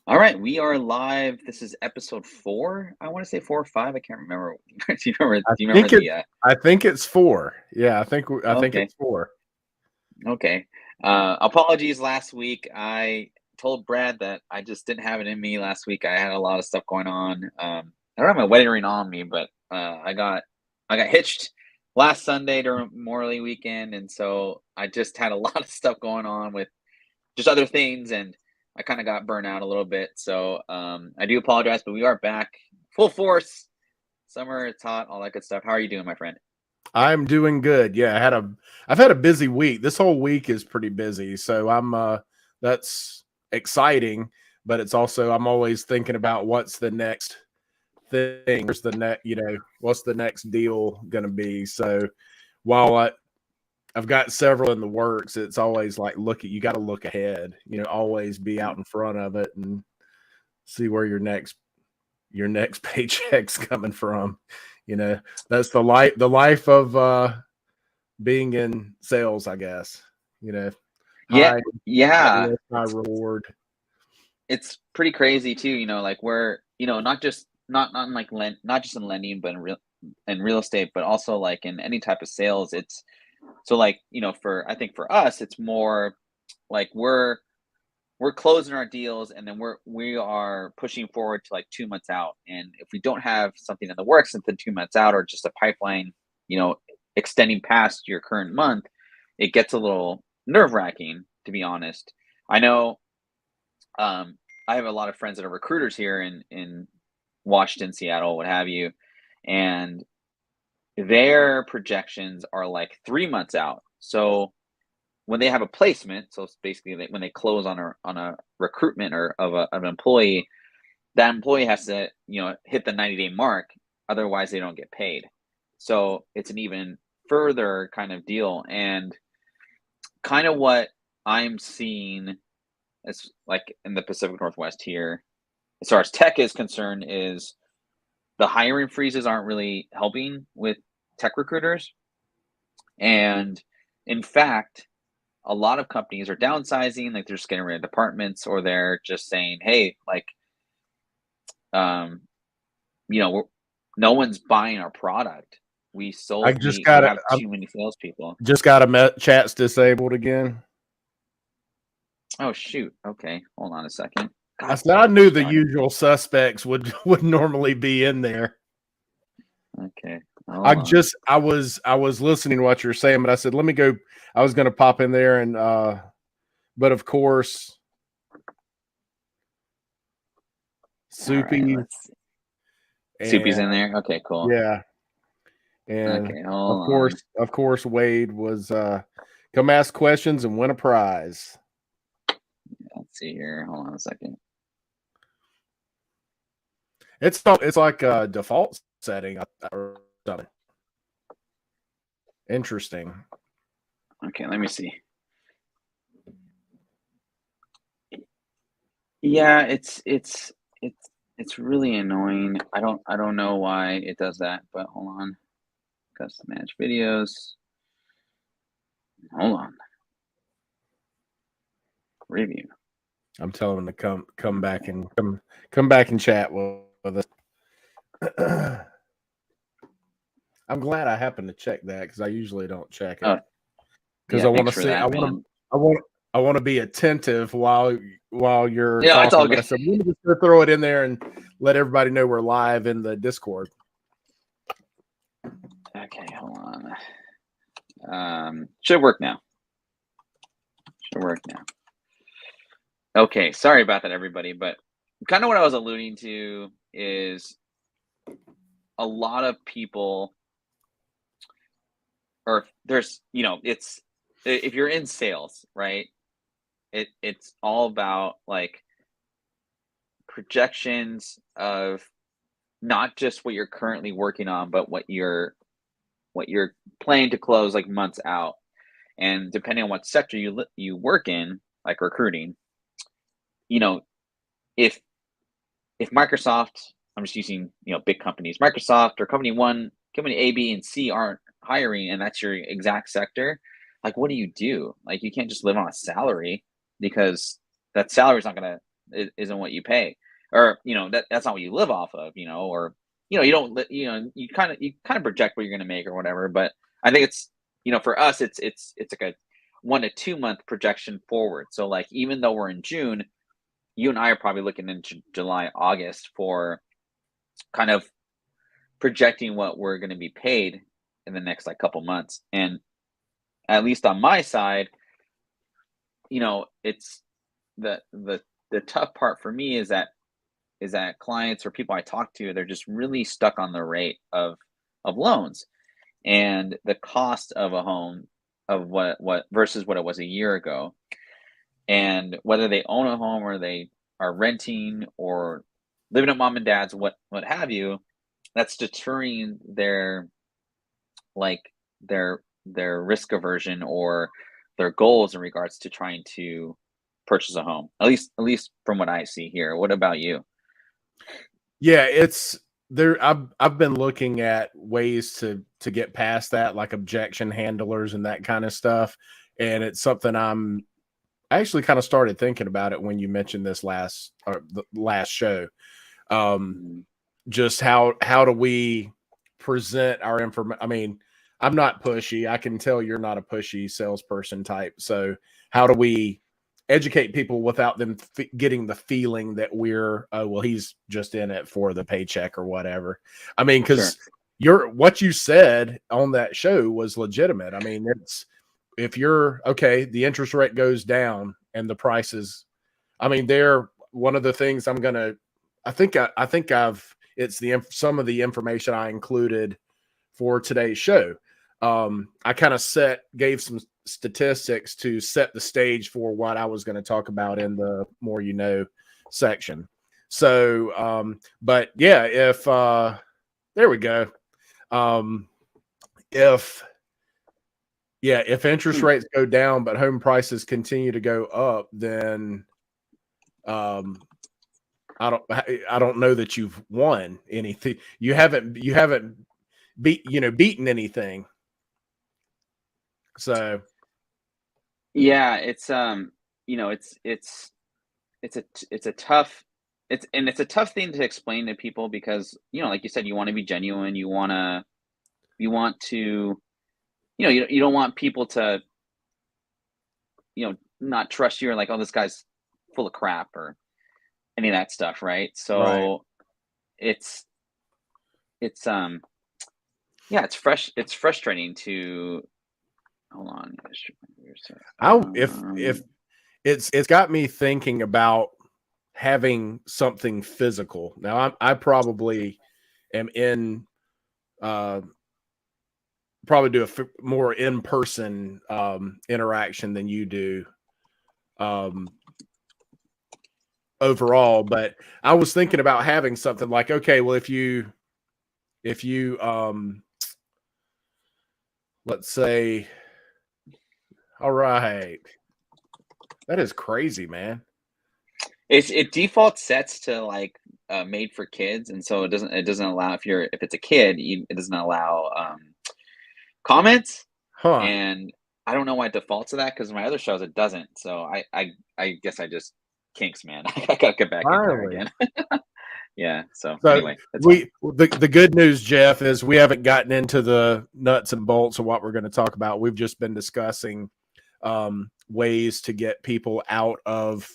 All right, we are live. This is episode 4. I want to say 4 or 5. I can't remember. Do you remember? Do I you remember think it. the? I think it's 4. Yeah, I think Okay, it's 4. okay. Apologies. Last week, I told Brad that I just didn't have it in me. Last week, I had a lot of stuff going on. I don't have my wedding ring on me, but I got hitched last Sunday during Memorial weekend, and so I just had a lot of stuff going on with just other things, and I kind of got burnt out a little bit. So I do apologize, but we are back full force. Summer, it's hot, all that good stuff. How are you doing, my friend? I'm doing good. Yeah, I've had a busy week. This whole week is pretty busy, so that's exciting, but it's also I'm always thinking about what's the next thing. What's the next deal going to be? So while I've got several in the works, it's always like you got to look ahead, always be out in front of it and see where your next paycheck's coming from. You know, that's the life of being in sales, I guess. You know, Yeah, high yeah. risk, high reward. It's pretty crazy too. Like we're not in like not just in lending, but in real estate, but also like in any type of sales. It's so like for I think for us, it's more like we're closing our deals, and then we are pushing forward to like 2 months out. And if we don't have something in the works within 2 months out, or just a pipeline, you know, extending past your current month, it gets a little nerve wracking, to be honest. I know I have a lot of friends that are recruiters here in Washington, Seattle, what have you, and their projections are like 3 months out. So when they have a placement, so it's basically when they close on a recruitment or of an employee, that employee has to hit the 90-day mark, otherwise they don't get paid. So it's an even further kind of deal, and kind of what I'm seeing as like in the Pacific Northwest here, as far as tech is concerned, is the hiring freezes aren't really helping with tech recruiters, and in fact a lot of companies are downsizing, like they're just getting rid of departments, or they're just saying, hey, like, um, no one's buying our product. I just We got it. have too many salespeople. Just got chats disabled again. Oh shoot. Okay, hold on a second. I God, said I knew the darn it. usual suspects would normally be in there. Okay, hold on. I was listening to what you were saying, but I said let me go. I was going to pop in there and but of course, All right, Soupy let's see. Soupy's and in there. Okay, cool. yeah, and Okay, hold on. of course, Wade was come ask questions and win a prize. Let's see here. Hold on a second. It's like a default setting or something. Interesting. Okay, let me see. Yeah, it's really annoying. I don't know why it does that, but hold on. Custom manage videos. Hold on. Review. I'm telling them to come back and come back and chat with us. I'm glad I happened to check that because I usually don't check it Oh, because yeah, I want thanks to for see. that, man. I want to be attentive while you're Yeah, it's all talking. But good. I said we're just gonna throw it in there and let everybody know we're live in the Discord. Okay, hold on. Should work now. Should work now. Okay, sorry about that, everybody. But kind of what I was alluding to is a lot of people, or there's, it's if you're in sales, right? It's all about like projections of not just what you're currently working on, but what you're planning to close like months out. And depending on what sector you work in, like recruiting, you know, if Microsoft, I'm just using big companies, Microsoft or company one, company A, B, and C aren't hiring, and that's your exact sector, like what do? Like you can't just live on a salary, because that salary is not gonna isn't what you pay, or that's not what you live off of, or you don't you kind of project what you're going to make or whatever. But I think it's for us it's like a 1 to 2 month projection forward. So like even though we're in June, you and I are probably looking into July, August for kind of projecting what we're going to be paid in the next like couple months. And at least on my side, it's the tough part for me is that clients or people I talk to, they're just really stuck on the rate of loans and the cost of a home of what versus what it was a year ago. And whether they own a home or they are renting or living at mom and dad's, what have you, that's deterring like their risk aversion or their goals in regards to trying to purchase a home. At least from what I see here. What about you? Yeah, it's there. I've been looking at ways to get past that, like objection handlers and that kind of stuff. And it's something I actually kind of started thinking about it when you mentioned this the last show. Um, Mhm. just how do we present our information? I mean, I'm not pushy. I can tell you're not a pushy salesperson type. So how do we educate people without them getting the feeling that we're, oh, well, he's just in it for the paycheck or whatever? I mean, Sure. because what you said on that show was legitimate. I mean, it's if you're okay, the interest rate goes down and the prices. I mean, they're one of the things I'm gonna. I think I've it's some of the information I included for today's show. I kind of gave some statistics to set the stage for what I was going to talk about in the more section. So, but yeah, if there we go. Um, if if interest Hmm. rates go down but home prices continue to go up, then um, I don't know that you've won anything. You haven't beaten anything. So Yeah, it's a tough it's a tough thing to explain to people because, like you said, you want to be genuine, you want to you don't want people to, not trust you or like, oh, this guy's full of crap or any of that stuff, right? right. So it's it's yeah, it's frustrating to hold on. I if it's got me thinking about having something physical. Now I probably am in uh probably do more in-person interaction than you do um overall, but I was thinking about having something like, okay, well, if you let's say, all right, that is crazy, man. it default sets to like made for kids, and so it doesn't allow if it's a kid, it doesn't allow comments. Huh. And I don't know why it defaults to that because my other shows it doesn't. So I guess I just kinks, man. I gotta get back in there Finally. again. Yeah. So So anyway, that's fine. the good news, Jeff, is we haven't gotten into the nuts and bolts of what we're going to talk about. We've just been discussing ways to get people out of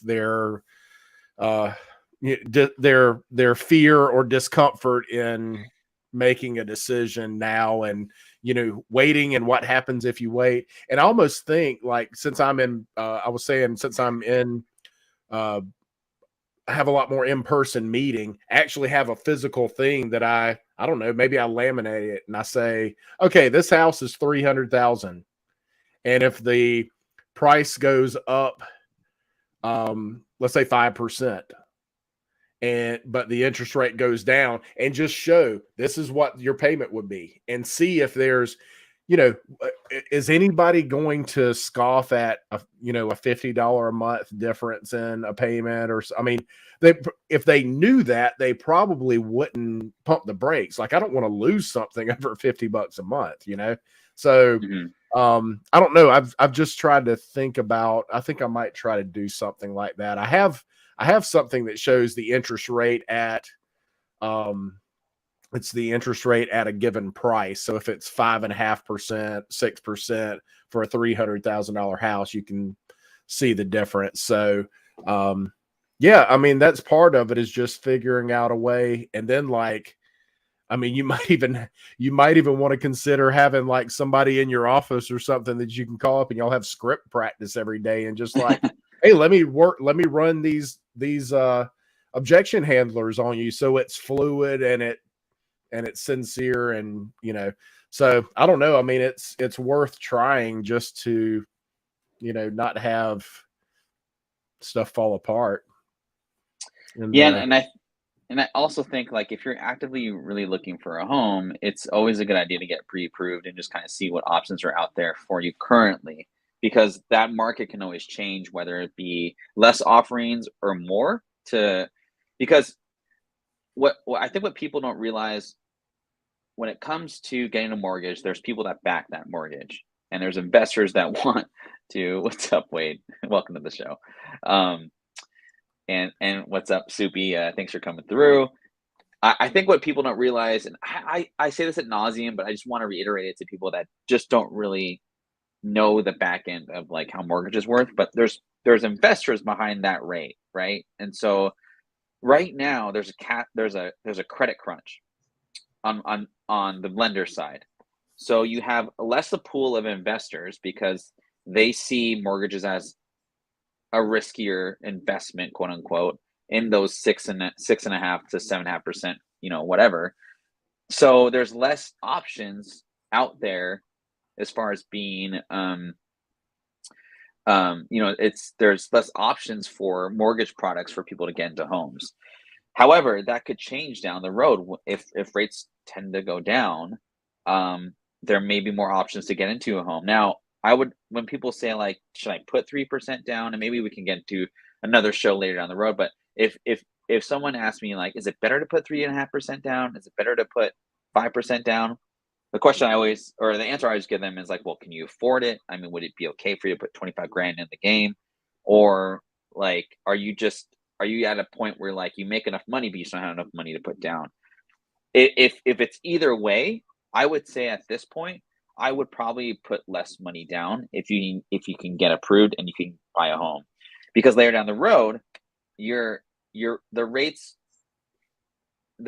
uh, their fear or discomfort in making a decision now, and waiting and what happens if you wait. And I almost think like since I'm in, I was saying since I'm in. Have a lot more in-person meeting, actually have a physical thing that I don't know, maybe I laminate it and I say, okay, this house is 300,000. And if the price goes up, let's say 5%, but the interest rate goes down, and just show this is what your payment would be, and see if there's, is anybody going to scoff at a $50 a month difference in a payment? Or I mean, if they knew that, they probably wouldn't pump the brakes. Like, I don't want to lose something over $50 a month, so Mhm. I don't know. I've just tried to think about. I think I might try to do something like that. I have something that shows the interest rate at um it's the interest rate at a given price. So if it's 5.5%, 6% for a $300,000 house, you can see the difference. So yeah, I mean that's part of it is just figuring out a way, and then like I mean, you might even want to consider having like somebody in your office or something that you can call up and y'all have script practice every day and just like, hey, let me run these objection handlers on you so it's fluid and it's sincere and so I don't know. I mean, it's worth trying just to, not have stuff fall apart. And Yeah, and I also think like if you're actively really looking for a home, it's always a good idea to get pre-approved and just kind of see what options are out there for you currently, because that market can always change, whether it be less offerings or more to because what I think what people don't realize when it comes to getting a mortgage, there's people that back that mortgage and there's investors that want to what's up, Wade? Welcome to the show. Um, and what's up, Soupy? Thanks for coming through. I think what people don't realize, and I say this at nauseum, but I just want to reiterate it to people that just don't really know the back end of like how mortgages work. But there's investors behind that rate, right? And so right now there's a credit crunch on the lender side. So you have less a pool of investors because they see mortgages as a riskier investment, quote unquote, in those 6.5 to 7.5%, whatever. So there's less options out there as far as being, there's less options for mortgage products for people to get into homes. However, that could change down the road if rates tend to go down. There may be more options to get into a home. Now, when people say like, should I put 3% down? And maybe we can get to another show later down the road. But if someone asks me like, is it better to put 3.5% down? Is it better to put 5% down? The answer I always give them is like, well, can you afford it? I mean, would it be okay for you to put 25 grand in the game? Or like, are you at a point where like you make enough money, but you don't have enough money to put down? If it's either way, I would say at this point, I would probably put less money down if you can get approved and you can buy a home, because later down the road, the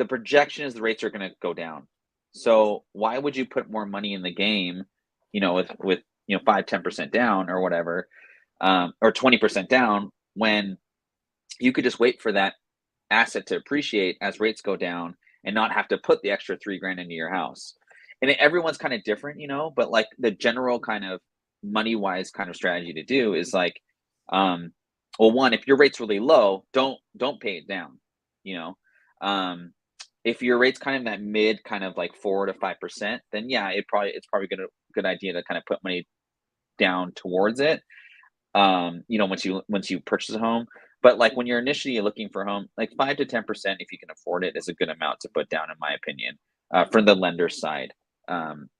projection is the rates are going to go down. So why would you put more money in the game, with 5-10% down or whatever, or 20% down, when you could just wait for that asset to appreciate as rates go down and not have to put the extra $3,000 into your house? And everyone's kind of different, but like the general kind of money wise kind of strategy to do is like, well, one, if your rate's really low, don't pay it down. If your rate's kind of that mid kind of like 4 to 5%, then yeah, it's probably good idea to kind of put money down towards it. Once you purchase a home. But like when you're initially looking for a home, like 5 to 10%, if you can afford it, is a good amount to put down, in my opinion, for the lender side.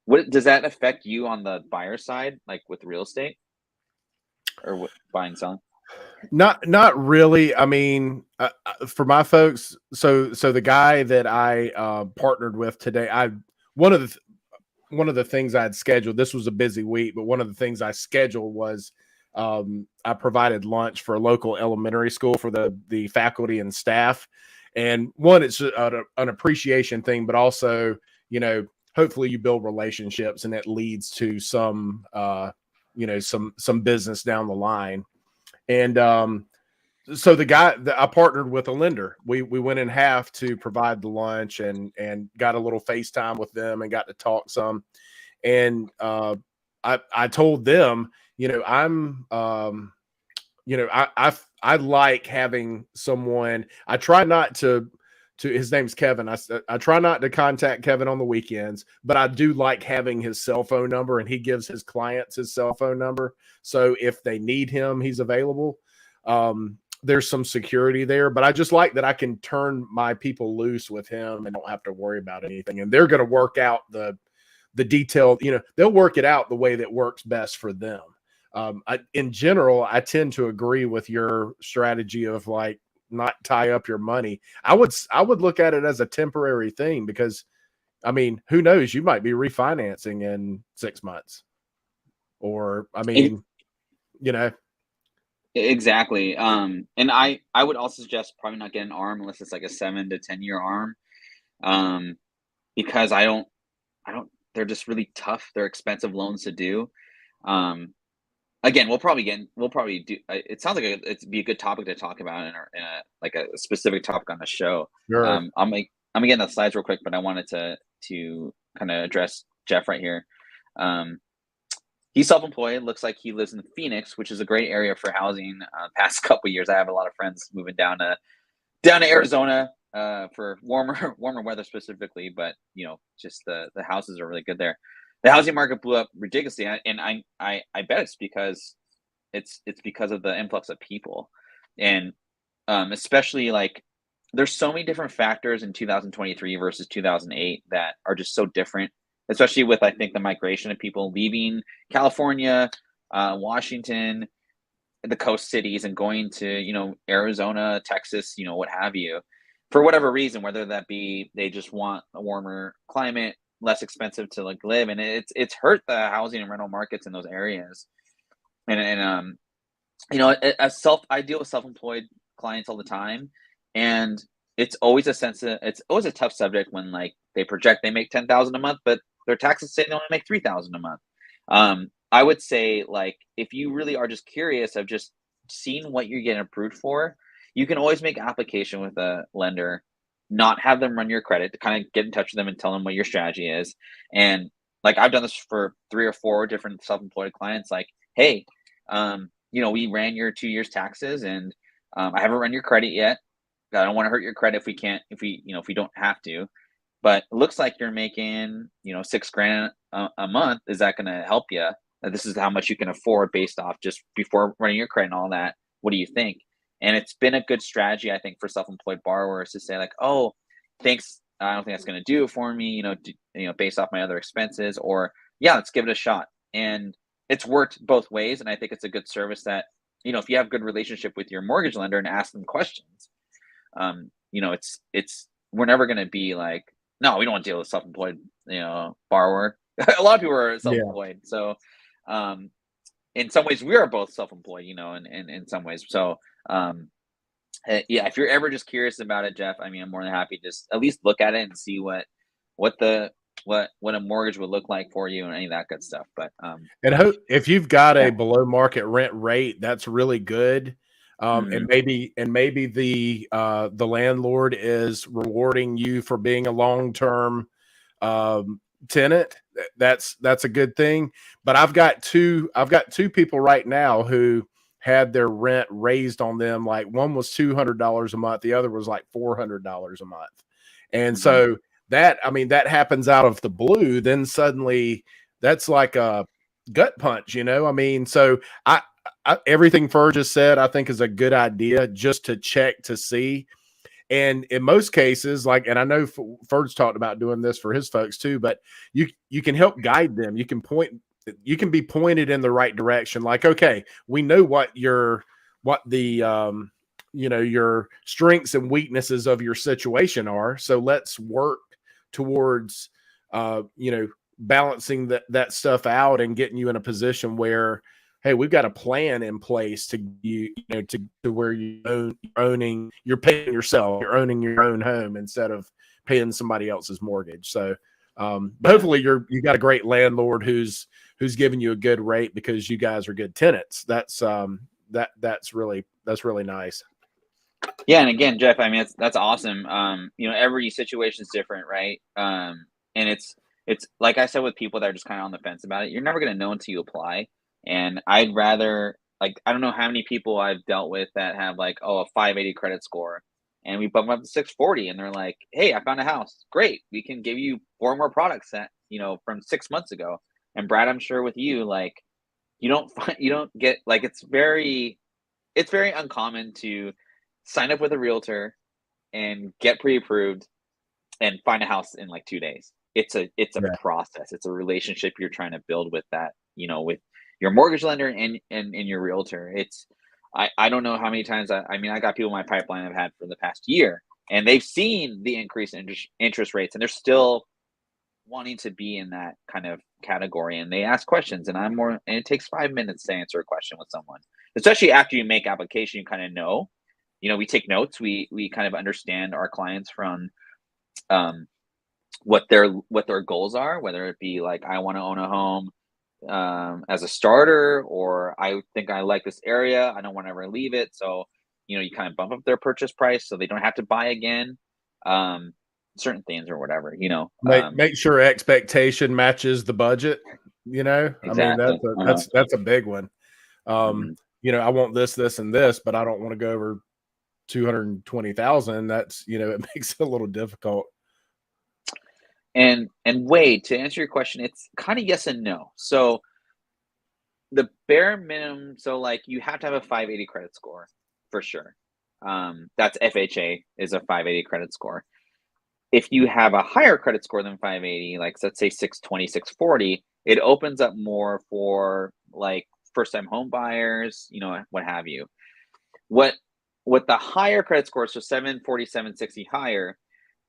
What does that affect you on the buyer side, like with real estate or buying, selling? Not really. I mean, for my folks, so the guy that I partnered with today, one of the things I had scheduled. This was a busy week, but one of the things I scheduled was I provided lunch for a local elementary school for the faculty and staff. And one, it's an appreciation thing, but also, hopefully you build relationships and it leads to some business down the line. And so the guy that I partnered with a lender, we went in half to provide the lunch and got a little FaceTime with them and got to talk some. And I told them, I like having someone. I try not to his name's Kevin. I try not to contact Kevin on the weekends, but I do like having his cell phone number, and he gives his clients his cell phone number. So if they need him, he's available. There's some security there, but I just like that I can turn my people loose with him and don't have to worry about anything. And they're going to work out the the detailed, they'll work it out the way that works best for them. In general, I tend to agree with your strategy of like not tie up your money. I would look at it as a temporary thing because I mean, who knows? You might be refinancing in 6 months, or I Ex- mean, you know, Exactly. And I would also suggest probably not get an arm unless it's like a 7 to 10 year arm. Um, because I don't. They're just really tough. They're expensive loans to do. Um, Again, we'll probably do. It sounds like it'd be a good topic to talk about in a like a specific topic on the show. sure, I'm gonna get in the slides real quick, but I wanted to kind of address Jeff right here. Um, he's self-employed. Looks like he lives in Phoenix, which is a great area for housing. Past couple years, I have a lot of friends moving down to Arizona for warmer warmer weather specifically, but just the houses are really good there. The housing market blew up ridiculously, and I bet it's because of the influx of people, and especially like there's so many different factors in 2023 versus 2008 that are just so different, especially with I think the migration of people leaving California, Washington, the coast cities and going to Arizona, Texas, what have you, for whatever reason, whether that be they just want a warmer climate, less expensive to like live, and it's hurt the housing and rental markets in those areas. And as self I deal with self-employed clients all the time, and it's always a tough subject when like they project they make 10,000 a month, but their taxes say they only make 3,000 a month. I would say like if you really are just curious of just seeing what you're getting approved for, you can always make application with a lender, not have them run your credit, to kind of get in touch with them and tell them what your strategy is. And like I've done this for 3 or 4 different self-employed clients, like, hey, we ran your 2 years taxes, and I haven't run your credit yet. I don't want to hurt your credit if we don't have to. But it looks like you're making, 6 grand a month. Is that going to help you? This is how much you can afford based off just before running your credit and all that. What do you think? And it's been a good strategy, I think, for self-employed borrowers to say like, oh, thanks. I don't think that's going to do it for me, based off my other expenses, or yeah, let's give it a shot. And it's worked both ways. And I think it's a good service that, if you have a good relationship with your mortgage lender and ask them questions, it's we're never going to be like, no, we don't want to deal with self-employed, borrower. A lot of people are yeah. self-employed, so um, in some ways we are both self-employed, and in some ways. So yeah, if you're ever just curious about it, Jeff, I mean, I'm more than happy to just at least look at it and see what the what a mortgage would look like for you and any of that good stuff. But And if you've got a yeah. below market rent rate, that's really good. And Hmm. maybe the landlord is rewarding you for being a long term tenant. That's a good thing. But I've got two people right now who had their rent raised on them. Like one was $200 a month, the other was like $400 a month, and Hmm. so that I mean that happens out of the blue. Then suddenly that's like a gut punch, I mean, so everything Fer just said, I think is a good idea just to check to see. And in most cases, like, and I know Ferg's talked about doing this for his folks too, but you can help guide them. You can be pointed in the right direction. Like, okay, we know what the your strengths and weaknesses of your situation are. So let's work towards balancing that stuff out and getting you in a position where, hey, we've got a plan in place to to where you're paying yourself, you're owning your own home instead of paying somebody else's mortgage. So but Yeah. hopefully you got a great landlord who's giving you a good rate because you guys are good tenants. That's really nice. Yeah, and again, Jeff, I mean, that's awesome. Every situation is different, right? And it's like I said with people that are just kind of on the fence about it. You're never going to know until you apply. And I'd rather like I don't know how many people I've dealt with that have like a 580 credit score, and we bump them up to 640, and they're like, "Hey, I found a house. Great, we can give you 4 more products that from 6 months ago." And Brad, I'm sure with you, like you don't get like it's very uncommon to sign up with a realtor and get pre-approved and find a house in like 2 days. it's a Yeah. process. It's a relationship you're trying to build with that, with your mortgage lender and your realtor. I don't know how many times I mean, I got people in my pipeline I've had for the past year, and they've seen the increase in interest rates, and they're still wanting to be in that kind of category, and they ask questions, and it takes 5 minutes to answer a question with someone, especially after you make application. You kind of know, we take notes, we kind of understand our clients from um, what their goals are, whether it be like, I want to own a home as a starter, or I think I like this area, I don't want to ever leave it. So you kind of bump up their purchase price so they don't have to buy again, um, certain things or whatever. Make sure expectation matches the budget. I mean, Exactly. that's a big one. Mhm. I want this, this, and this, but I don't want to go over 220,000. That's, it makes it a little difficult. And Wade, to answer your question, it's kind of yes and no. So the bare minimum, so like, you have to have a 580 credit score for sure. That's FHA is a 580 credit score. If you have a higher credit score than 580, like let's say 620, 640, it opens up more for like first time home buyers, what have you. What what the higher credit score, so 740, 760 higher,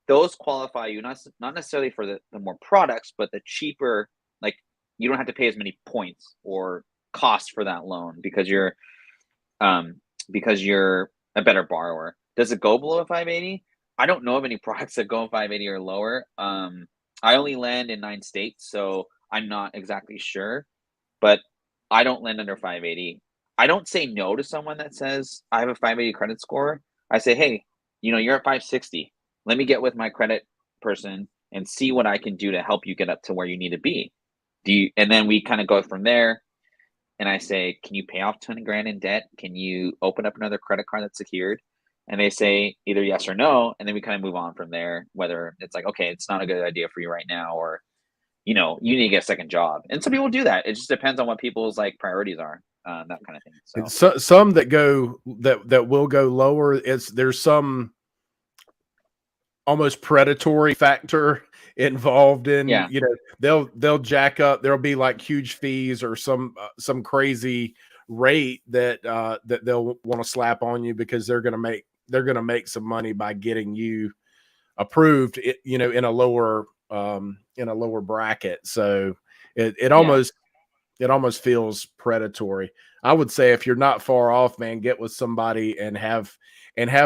those qualify you not necessarily for the more products, but the cheaper, like, you don't have to pay as many points or costs for that loan um because you're a better borrower. Does it go below a 580? I don't know of any products that go 580 or lower. I only lend in 9 states, so I'm not exactly sure, but I don't lend under 580. I don't say no to someone that says I have a 580 credit score. I say, hey, you're at 560. Let me get with my credit person and see what I can do to help you get up to where you need to be. And then we kind of go from there. And I say, can you pay off 20 grand in debt? Can you open up another credit card that's secured? And they say either yes or no. And then we kind of move on from there, whether it's like, okay, it's not a good idea for you right now, or you need to get a second job. And some people do that. It just depends on what people's like priorities are, that kind of thing. So, It's some that will go lower. There's some almost predatory factor involved in, yeah, they'll jack up. There'll be like huge fees or some crazy rate that they'll want to slap on you because they're going to make some money by getting you approved, in a lower bracket. So it yeah, almost feels predatory. I would say if you're not far off, man, get with somebody and have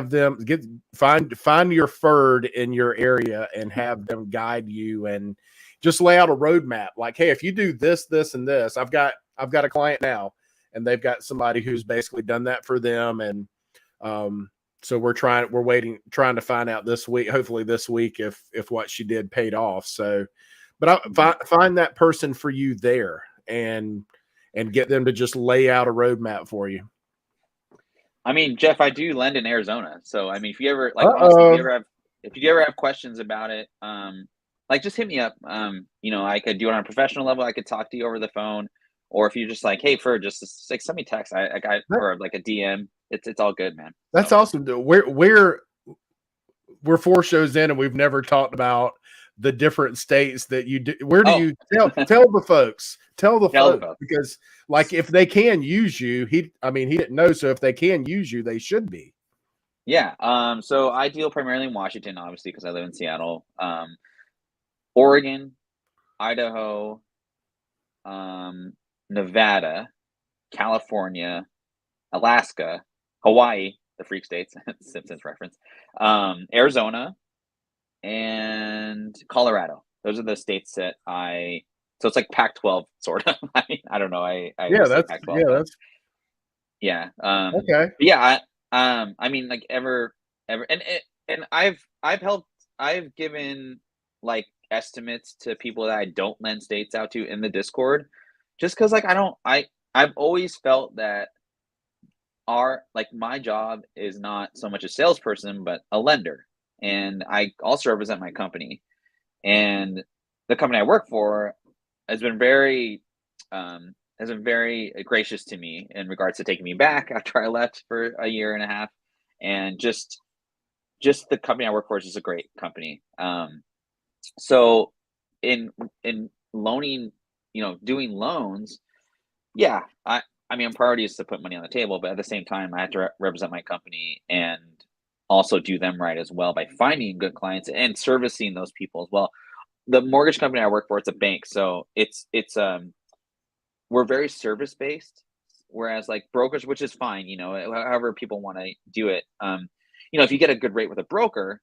them find your FERD in your area and have them guide you and just lay out a roadmap. Like, hey, if you do this, this, and this, I've got a client now, and they've got somebody who's basically done that for them. And so we're trying to find out this week, hopefully this week, if what she did paid off. So, but find that person for you there and get them to just lay out a roadmap for you. I mean, Jeff, I do lend in Arizona, so I mean, if you ever, like, honestly, Uh-oh. if you ever have questions about it, like, just hit me up. I could do it on a professional level. I could talk to you over the phone, or if you're just like, hey, just like, send me text. I got, That, or like a DM. It's all good, man. that's So awesome. We're 4 shows in and we've never talked about the different states that you do. Where do oh, you tell the folks? Tell the tell the folks, folks. because like if they can use you, he didn't know. So if they can use you, they should be. Yeah. So I deal primarily in Washington, obviously, because I live in Seattle. Oregon, Idaho, Nevada, California, Alaska, Hawaii, the freak states, Simpsons reference, Arizona, and Colorado. Those are the states that so it's like Pac-12 sort of. I mean, I don't know. I Yeah, always say Pac-12, but that's yeah. okay. But yeah, I mean, like, ever, and I've given like estimates to people that I don't lend states out to in the Discord, just because, like, I've always felt that my job is not so much a salesperson, but a lender. And I also represent my company. And the company I work for has been very gracious to me in regards to taking me back after I left for a year and a half. And just the company I work for is just a great company. So in loaning, doing loans, yeah, I mean, priority is to put money on the table, but at the same time, I have to represent my company and also do them right as well by finding good clients and servicing those people as well. The mortgage company I work for, it's a bank, so it's we're very service based, whereas like brokers, which is fine, however people want to do it. If you get a good rate with a broker,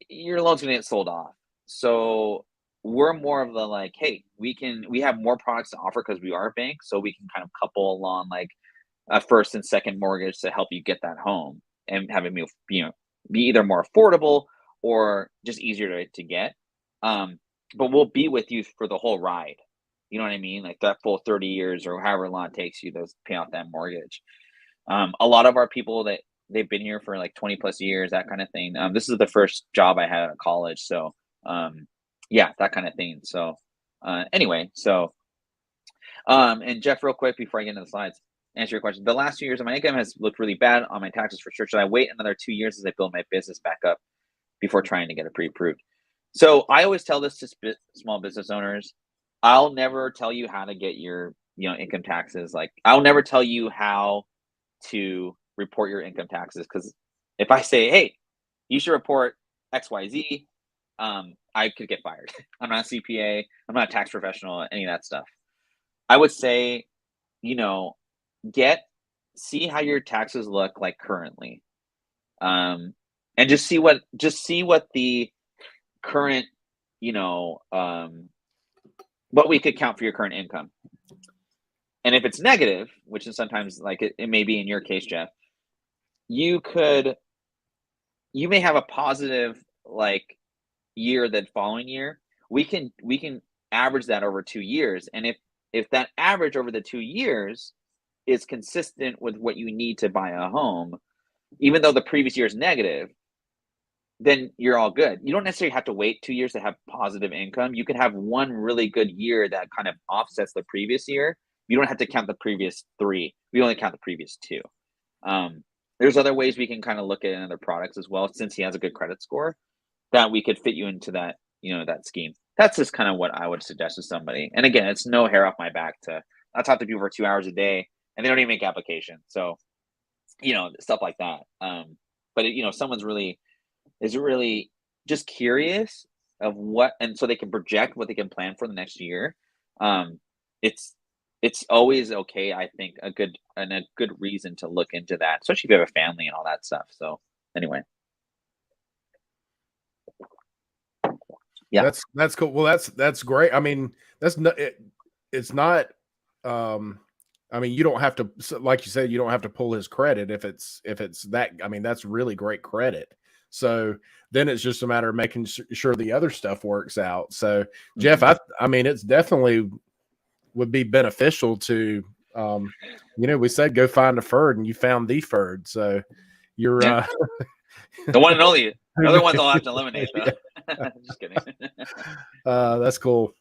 your loan's gonna get sold off. So we're more of the like, hey, we have more products to offer because we are a bank, so we can kind of couple along like a first and second mortgage to help you get that home and have it be either more affordable or just easier to get. But we'll be with you for the whole ride. You know what I mean? Like that full 30 years or however long it takes you to pay off that mortgage. A lot of our people that they've been here for like 20 plus years, that kind of thing. This is the first job I had out of college. So, yeah, that kind of thing. So, anyway, so, and Jeff, real quick before I get into the slides, answer your question. The last 2 years of my income has looked really bad on my taxes for sure. Should I wait another 2 years as I build my business back up before trying to get it pre-approved? So I always tell this to small business owners. I'll never tell you how to get your, income taxes. Like I'll never tell you how to report your income taxes, because if I say, hey, you should report XYZ, I could get fired. I'm not a CPA, I'm not a tax professional, any of that stuff. I would say, you know, see how your taxes look like currently. And just see what the current, what we could count for your current income. And if it's negative, which is sometimes like it may be in your case, Jeff, you may have a positive like year that following year. We can average that over 2 years. And if that average over the 2 years is consistent with what you need to buy a home, even though the previous year is negative, then you're all good. You don't necessarily have to wait 2 years to have positive income. You could have one really good year that kind of offsets the previous year. You don't have to count the previous 3. We only count the previous 2. There's other ways we can kind of look at other products as well, since he has a good credit score, that we could fit you into that, that scheme. That's just kind of what I would suggest to somebody. And again, it's no hair off my back I talk to people for 2 hours a day and they don't even make applications. So, stuff like that. But someone's really just curious of what, and so they can project what they can plan for the next year. It's always okay, I think, a good reason to look into that, especially if you have a family and all that stuff. So anyway. Yeah. That's cool. Well, that's great. I mean, it's not I mean, you don't have to, like you said, you don't have to pull his credit if it's that. I mean, that's really great credit. So then it's just a matter of making sure the other stuff works out. So Jeff, I mean, it's definitely would be beneficial to, we said go find a Ferd, and you found the Ferd. So you're the one and only. The other ones I'll have to eliminate. Just kidding. That's cool.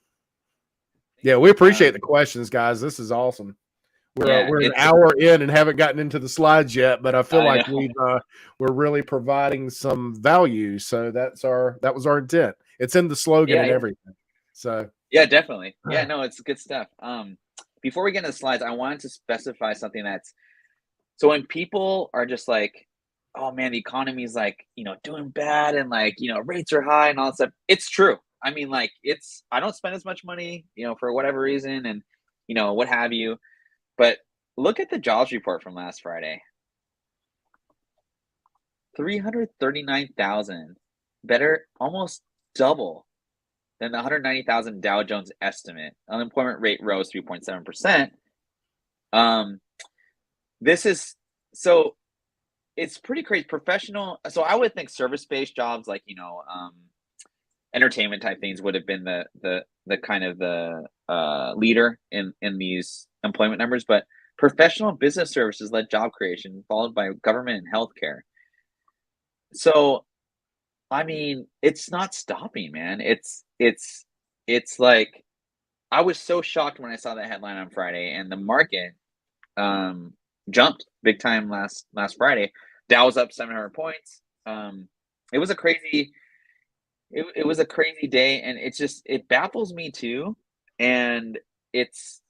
Yeah, we appreciate the questions, guys. This is awesome. We're an hour in and haven't gotten into the slides yet, but I feel like we're really providing some value. So that was our intent. It's in the slogan and everything. So yeah, definitely. Yeah, no, it's good stuff. Before we get into the slides, I wanted to specify something so when people are just like, oh man, the economy is like, doing bad and like, rates are high and all that stuff. It's true. I mean, like I don't spend as much money, for whatever reason and, what have you. But look at the jobs report from last Friday. 339,000, better, almost double than the 190,000 Dow Jones estimate. Unemployment rate rose 3.7%. It's pretty crazy. Professional. So I would think service-based jobs like, entertainment type things would have been the kind of the leader in these employment numbers, but professional business services led job creation, followed by government and healthcare. So, I mean, it's not stopping, man. It's like, I was so shocked when I saw that headline on Friday, and the market jumped big time last Friday. Dow was up 700 points. It was a crazy. it was a crazy day, and it baffles me too, and it's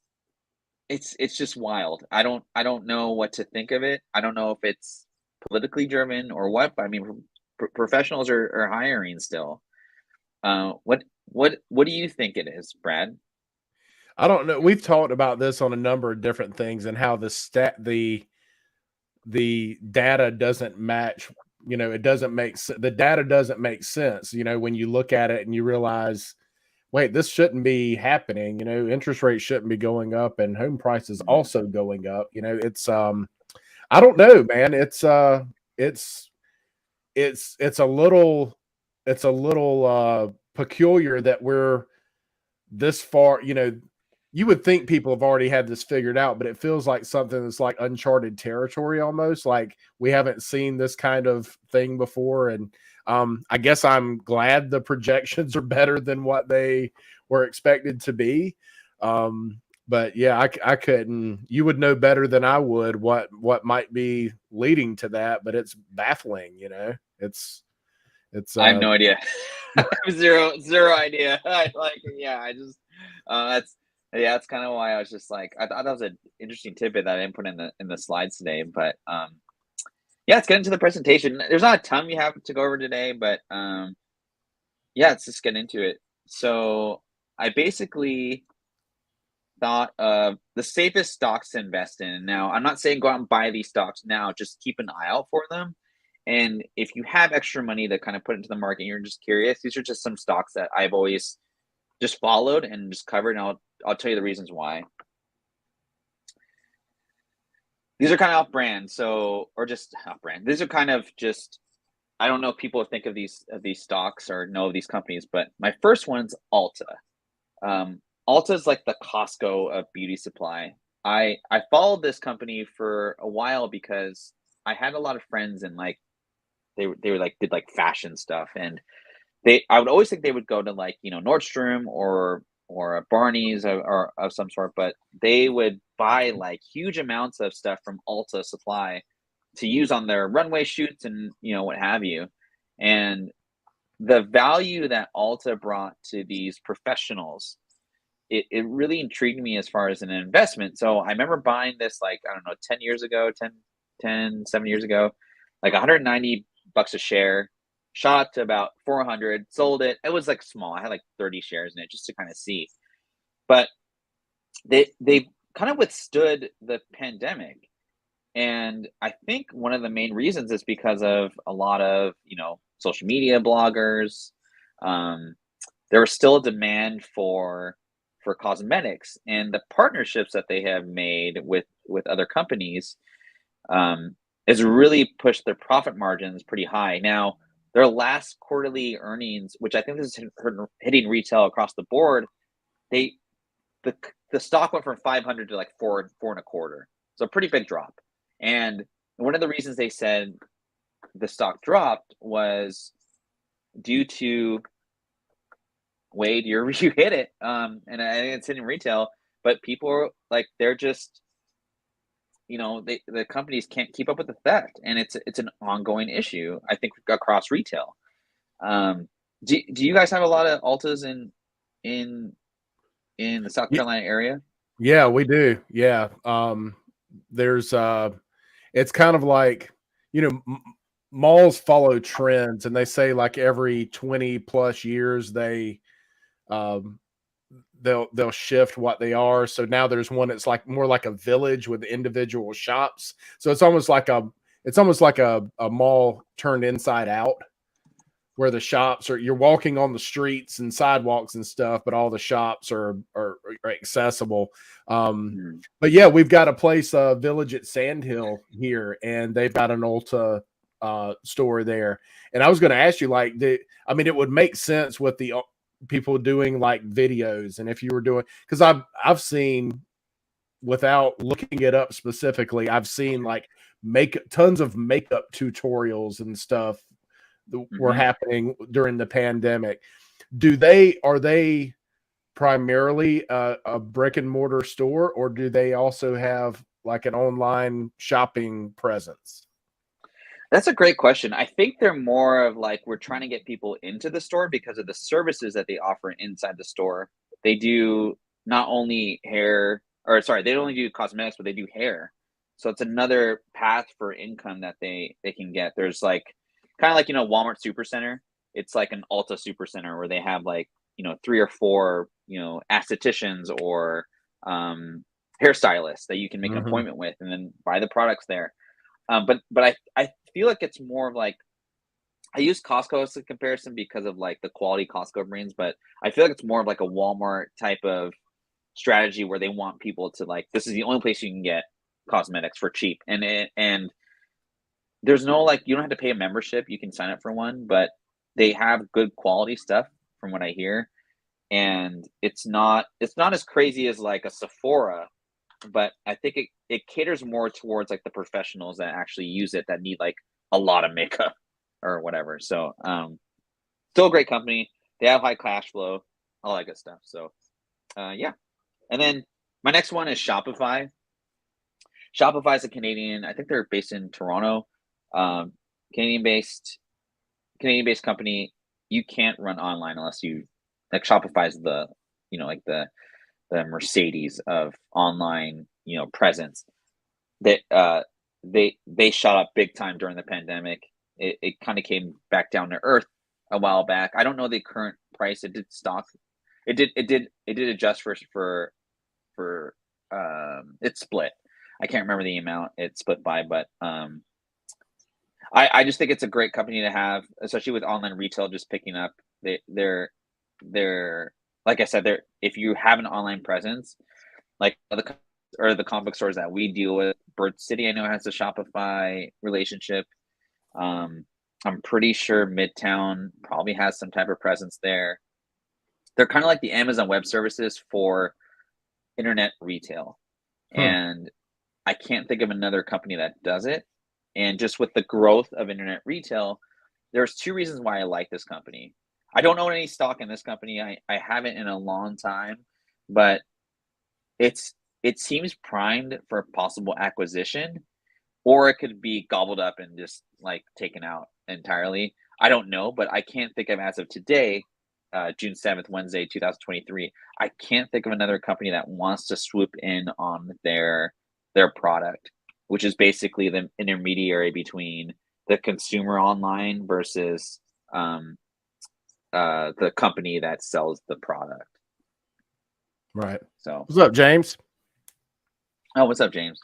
it's just wild. I don't know what to think of it. I don't know if it's politically driven or what, but I mean, professionals are hiring still. What do you think it is, Brad? I don't know. We've talked about this on a number of different things and how the data doesn't match. It doesn't the data doesn't make sense. When you look at it and you realize, wait, this shouldn't be happening. Interest rates shouldn't be going up, and home prices Mhm. also going up. It's I don't know, man. It's it's a little peculiar that we're this far. You would think people have already had this figured out, but it feels like something that's like uncharted territory almost. Like we haven't seen this kind of thing before. And I guess I'm glad the projections are better than what they were expected to be. But yeah, I couldn't. You would know better than I would what might be leading to that, but it's baffling. It's I have no idea. I have zero idea. Yeah, I just that's yeah, that's kind of why I was just like I thought that was an interesting tidbit that I didn't put in the slides today. But yeah, let's get into the presentation. There's not a ton we have to go over today, but yeah, let's just get into it. So I basically thought of the safest stocks to invest in. Now, I'm not saying go out and buy these stocks now, just keep an eye out for them. And if you have extra money to kind of put into the market, and you're just curious, these are just some stocks that I've always just followed and just covered, and I'll tell you the reasons why. These are kind of off brand, so or just off brand. These are kind of just I don't know if people think of these stocks or know of these companies, but my first one's Alta. Ulta is like the Costco of beauty supply. I followed this company for a while because I had a lot of friends and like they were like did like fashion stuff, and they I would always think they would go to like Nordstrom or a Barney's or of some sort, but they would buy like huge amounts of stuff from Ulta Supply to use on their runway shoots and what have you. And the value that Ulta brought to these professionals, it really intrigued me as far as an investment. So I remember buying this like, I don't know, 10 years ago, 7 years ago, like 190 bucks a share, shot to about 400, sold it. It was like small. I had like 30 shares in it just to kind of see. But they kind of withstood the pandemic. And I think one of the main reasons is because of a lot of, social media bloggers. Um, there was still a demand for cosmetics, and the partnerships that they have made with other companies has really pushed their profit margins pretty high. Now, their last quarterly earnings, which I think this is hitting retail across the board, they the the stock went from 500 to like four and a quarter, so a pretty big drop. And one of the reasons they said the stock dropped was due to Wade, you hit it. And I think it's hitting retail, but people are like they're just the companies can't keep up with the theft, and it's an ongoing issue. I think across retail. Um, do you guys have a lot of Altas in in the South Ye- Carolina area? yeah, we do. Yeah. There's it's kind of like, malls follow trends, and they say like every 20 plus years um they'll shift what they are. So now there's one that's like more like a village with individual shops. So it's almost like a mall turned inside out, where the shops are, you're walking on the streets and sidewalks and stuff, but all the shops are accessible. Mm. But yeah, we've got a place, Village at Sandhill here, and they've got an Ulta store there. And I was going to ask you, like, I mean, it would make sense with the people doing like videos, and if you were doing, because I've seen, without looking it up specifically, I've seen like make tons of makeup tutorials and stuff that were Hmm. happening during the pandemic. Are they primarily a brick and mortar store, or do they also have like an online shopping presence? That's a great question. I think they're more of like we're trying to get people into the store because of the services that they offer inside the store. They do not only hair, or sorry, they don't only do cosmetics, but they do hair. So it's another path for income that they can get. There's like kind of like, Walmart Supercenter. It's like an Ulta Supercenter where they have like, three or four, estheticians or hairstylists that you can make an Hmm. appointment with and then buy the products there. But I feel like it's more of like I use Costco as a comparison because of like the quality Costco brings, but I feel like it's more of like a Walmart type of strategy where they want people to like this is the only place you can get cosmetics for cheap, and there's no like you don't have to pay a membership, you can sign up for one, but they have good quality stuff from what I hear, and it's not as crazy as like a Sephora, but I think it caters more towards like the professionals that actually use it that need like a lot of makeup or whatever. So still a great company. They have high cash flow, all that good stuff. So yeah. And then my next one is Shopify. Shopify is a Canadian, I think they're based in Toronto. Um Canadian based Canadian based company. You can't run online unless you like Shopify is the like the Mercedes of online, presence. That they shot up big time during the pandemic. It kind of came back down to earth a while back. I don't know the current price. It did stock. It did adjust for it split. I can't remember the amount it split by, but I just think it's a great company to have, especially with online retail just picking up. They're like I said, they're if you have an online presence, like the comic book stores that we deal with, Bird City, I know has a Shopify relationship. I'm pretty sure Midtown probably has some type of presence there. They're kind of like the Amazon Web Services for internet retail, Hmm. and I can't think of another company that does it. And just with the growth of internet retail, there's two reasons why I like this company. I don't own any stock in this company. I haven't in a long time, but it's it seems primed for a possible acquisition, or it could be gobbled up and just like taken out entirely. I don't know, but I can't think of as of today, June 7th, Wednesday, 2023. I can't think of another company that wants to swoop in on their product, which is basically the intermediary between the consumer online versus um, the company that sells the product. Right. So, What's up, James? oh, what's up, James?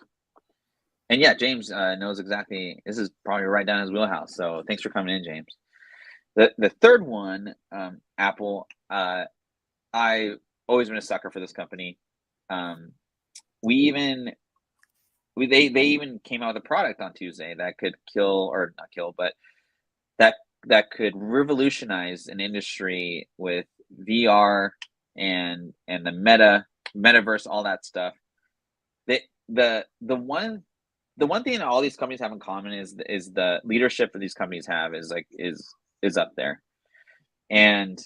And yeah, James knows exactly. This is probably right down his wheelhouse. So thanks for coming in, James. The third one, Apple. I always been a sucker for this company. Um, we even they even came out with a product on Tuesday that could kill or not kill, but that that could revolutionize an industry with VR and the metaverse, all that stuff. The the one thing that all these companies have in common is the leadership that these companies have is like is up there. And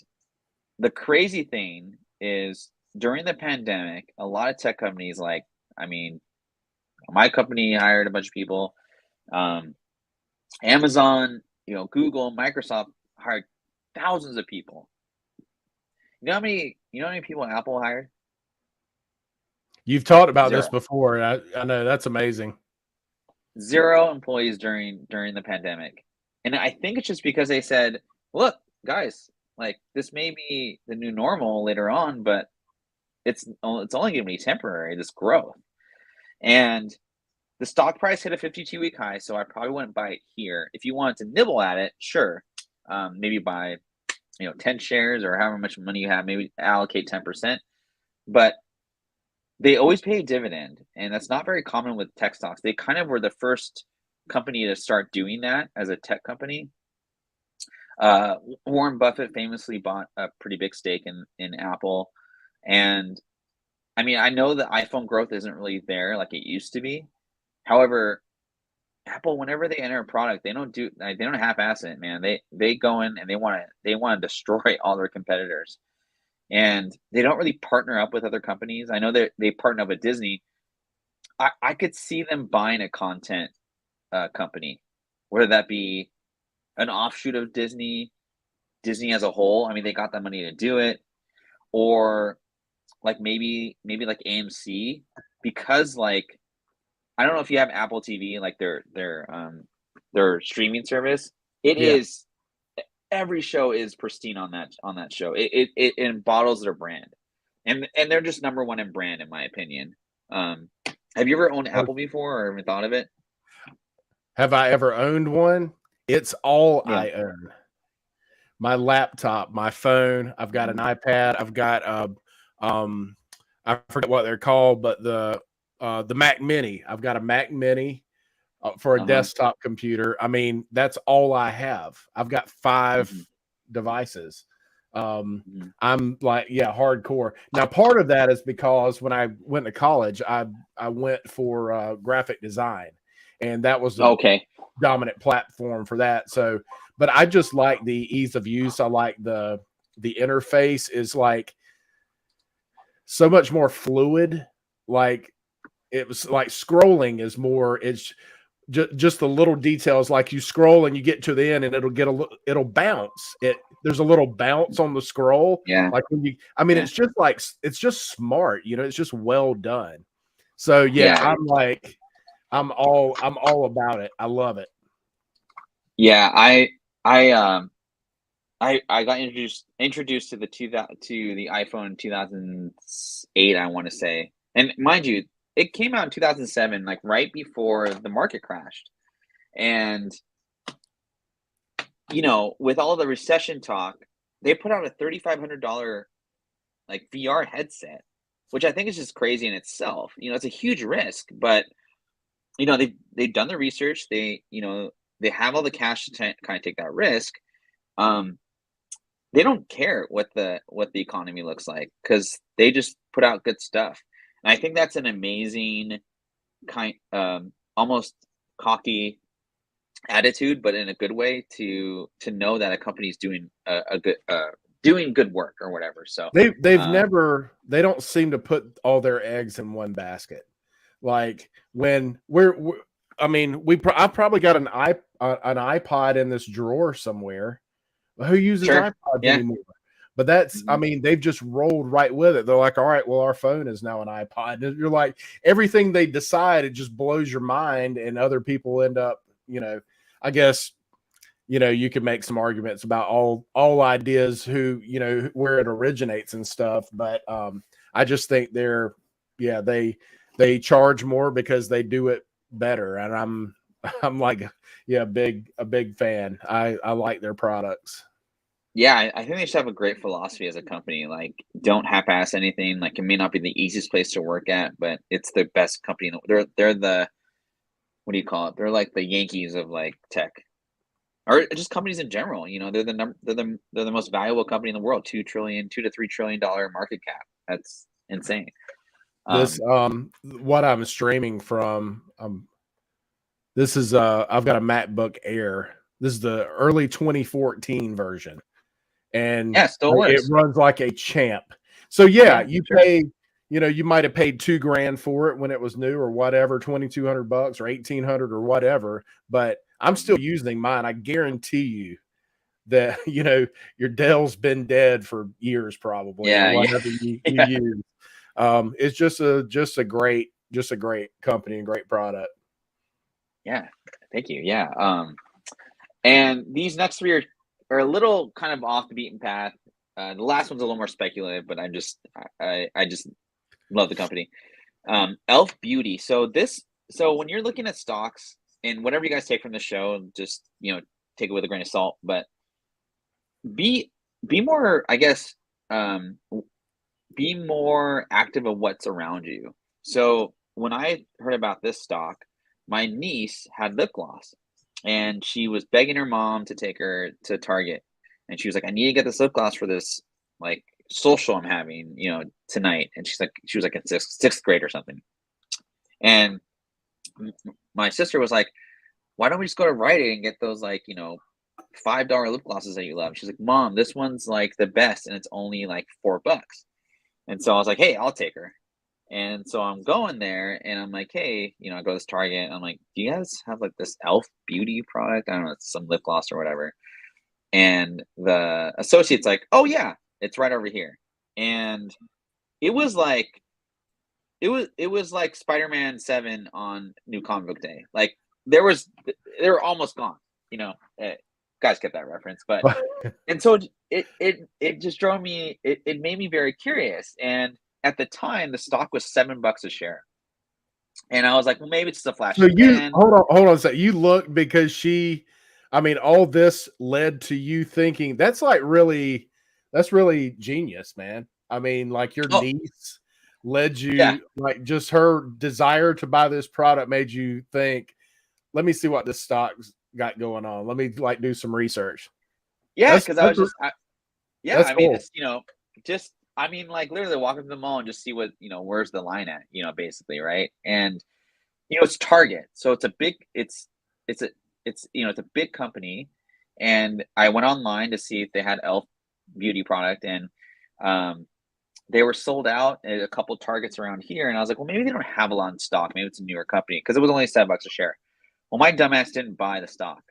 the crazy thing is during the pandemic, a lot of tech companies like I mean, my company hired a bunch of people. Um, Amazon, Google, Microsoft hired thousands of people. You know how many people Apple hired? You've talked about this Zero. before, and I know that's amazing. Zero employees during the pandemic. And I think it's just because they said, look, guys, like this may be the new normal later on, but it's only going to be temporary, this growth. And the stock price hit a 52-week high, so I probably wouldn't buy it here. If you wanted to nibble at it, sure. Maybe buy 10 shares or however much money you have, maybe allocate 10%. But they always pay a dividend, and that's not very common with tech stocks. They kind of were the first company to start doing that as a tech company. Uh, Warren Buffett famously bought a pretty big stake in Apple, and I mean, I know the iPhone growth isn't really there like it used to be. However, Apple, whenever they enter a product, they don't half-ass it, man. They go in and they want to destroy all their competitors, and they don't really partner up with other companies. I know that they partner up with Disney. I could see them buying a content company whether that be an offshoot of Disney as a whole. I mean, they got the money to do it, or like maybe like AMC, because like I don't know if you have Apple TV, like their streaming service. It Yeah. is every show is pristine on that show. It embodies their brand, and they're just number one in brand in my opinion. Have you ever owned Apple before or even thought of it? Have I ever owned one? It's all Yeah. I own. My laptop, my phone, I've got an Mhm. iPad, I've got um I forget what they're called, but the Mac Mini. I've got a Mac Mini for a Uh-huh. desktop computer. I mean, that's all I have. I've got 5 Mhm. devices. Mhm. I'm like, yeah, hardcore. Now, part of that is because when I went to college, I went for graphic design, and that was the Okay. dominant platform for that. So, but I just like the ease of use. I like the interface is like so much more fluid. Like it was like scrolling is more. It's just the little details. Like you scroll and you get to the end, and it'll bounce. There's a little bounce on the scroll. Yeah. Like when you, I mean, Yeah. it's just like it's just smart. You know, it's just well done. So yeah, Yeah. I'm all about it. I love it. Yeah. I I got introduced to the iPhone in 2008, I want to say. And mind you, it came out in 2007, like right before the market crashed. And with all the recession talk, they put out a $3,500 like VR headset, which I think is just crazy in itself. It's a huge risk, but they've done the research. They have all the cash to kind of take that risk. Um, they don't care what the economy looks like because they just put out good stuff. And I think that's an amazing almost cocky attitude, but in a good way to know that a company's doing a good doing good work or whatever. So, um, They don't seem to put all their eggs in one basket. Like when I mean, I've probably got an iPod in this drawer somewhere. Who uses sure, iPods yeah, anymore? But that's, I hmm mean, they've just rolled right with it. They're like, all right, well, our phone is now an iPod. And you're like, everything they decide, it just blows your mind. And other people end up, I guess, you can make some arguments about all ideas where it originates and stuff. But I just think yeah, they charge more because they do it better. And I'm like, yeah, a big fan. I like their products. yeah. I think they should have a great philosophy as a company. Like, don't half-ass anything. Like, it may not be the easiest place to work at, but it's the best company. They're the what do you call it? They're like the Yankees of like tech. Or just companies in general. They're the most valuable company in the world. 2 to 3 trillion dollar market cap. That's insane. This what I'm streaming from this is I've got a MacBook Air. This is the early 2014 version, and Yeah, still it works. runs like a champ. So yeah, Yeah, sure. you might have paid 2 grand for it when it was new or whatever, $2,200 or 1,800 or whatever, but I'm still Mhm. using mine. I guarantee you that your Dell's been dead for years probably, or Yeah, yeah, whatever you yeah, use. It's just a great company and great product. yeah. Thank you. Yeah. And these next three are a little kind of off the beaten path. The last one's a little more speculative, but I just love the company. Elf Beauty. So when you're looking at stocks and whatever you guys take from the show, just take it with a grain of salt. But be be more, I guess, be more active of what's around you. So when I heard about this stock, my niece had lip gloss and she was begging her mom to take her to Target. And she was like, I need to get this lip gloss for this like social I'm having, tonight. And she was like in sixth grade or something. And my sister was like, why don't we just go to Rite Aid and get those like, $5 lip glosses that you love? She's like, Mom, this one's like the best and it's only like $4. And so I was like, hey, I'll take her. And so I'm going there and I'm like, hey, I go to this Target. I'm like, do you guys have like this Elf Beauty product? I don't know, it's some lip gloss or whatever. And the associate's like, oh yeah, it's right over here. And it was like it was like Spider-Man 7 on New Comic Book Day. Like there was they were almost gone, you know. Guys get that reference, but and so it just drove me it made me very curious. And at the time the stock was $7 a share. And I was like, well, maybe it's just a flash So in the you pan. hold on a second. You look because I mean, all this led to you thinking that's really genius, man. I mean, like your Oh, niece led yeah. you, like just her desire to buy this product made you think, let me see what this stock's got going on. Let me like do some research. Yeah, That's because I that's was just yeah, that's I mean, cool. it's just I mean, like literally walk up to the mall and just see what, where's the line at, basically, right? And it's Target, so it's a it's a big company, and I went online to see if they had Elf beauty product, and um, they were sold out at a couple Targets around here, and I was like, well, maybe they don't have a lot in stock. Maybe it's a newer company because it was only $7 a share. Well, my dumbass didn't buy the stock.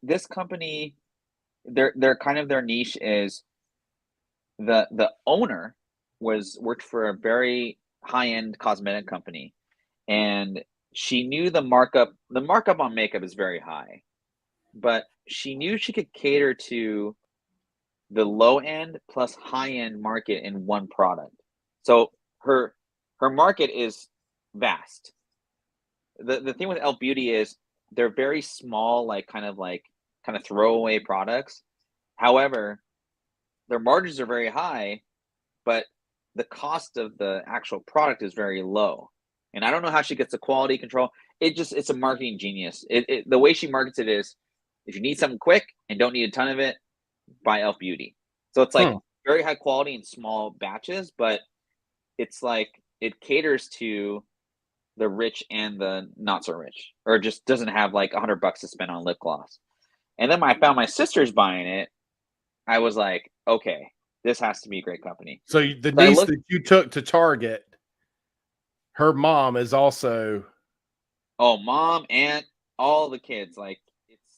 This company, their kind of their niche is the owner worked for a very high end cosmetic company, and she knew the markup on makeup is very high, but she knew she could cater to the low end plus high end market in one product. So her market is vast. The thing with Elf Beauty is they're very small, like kind of throwaway products. However, their margins are very high, but the cost of the actual product is very low. And I don't know how she gets the quality control. It's a marketing genius. The way she markets it is, if you need something quick and don't need a ton of it, buy Elf Beauty. So it's like Hmm. very high quality in small batches, but it's like it caters to the rich and the not so rich, or just doesn't have like $100 to spend on lip gloss. And then when I found my sister's buying it, I was like, okay, this has to be a great company. So the So I niece looked. that you took to Target, her mom is also. Oh, mom, aunt, all the kids, like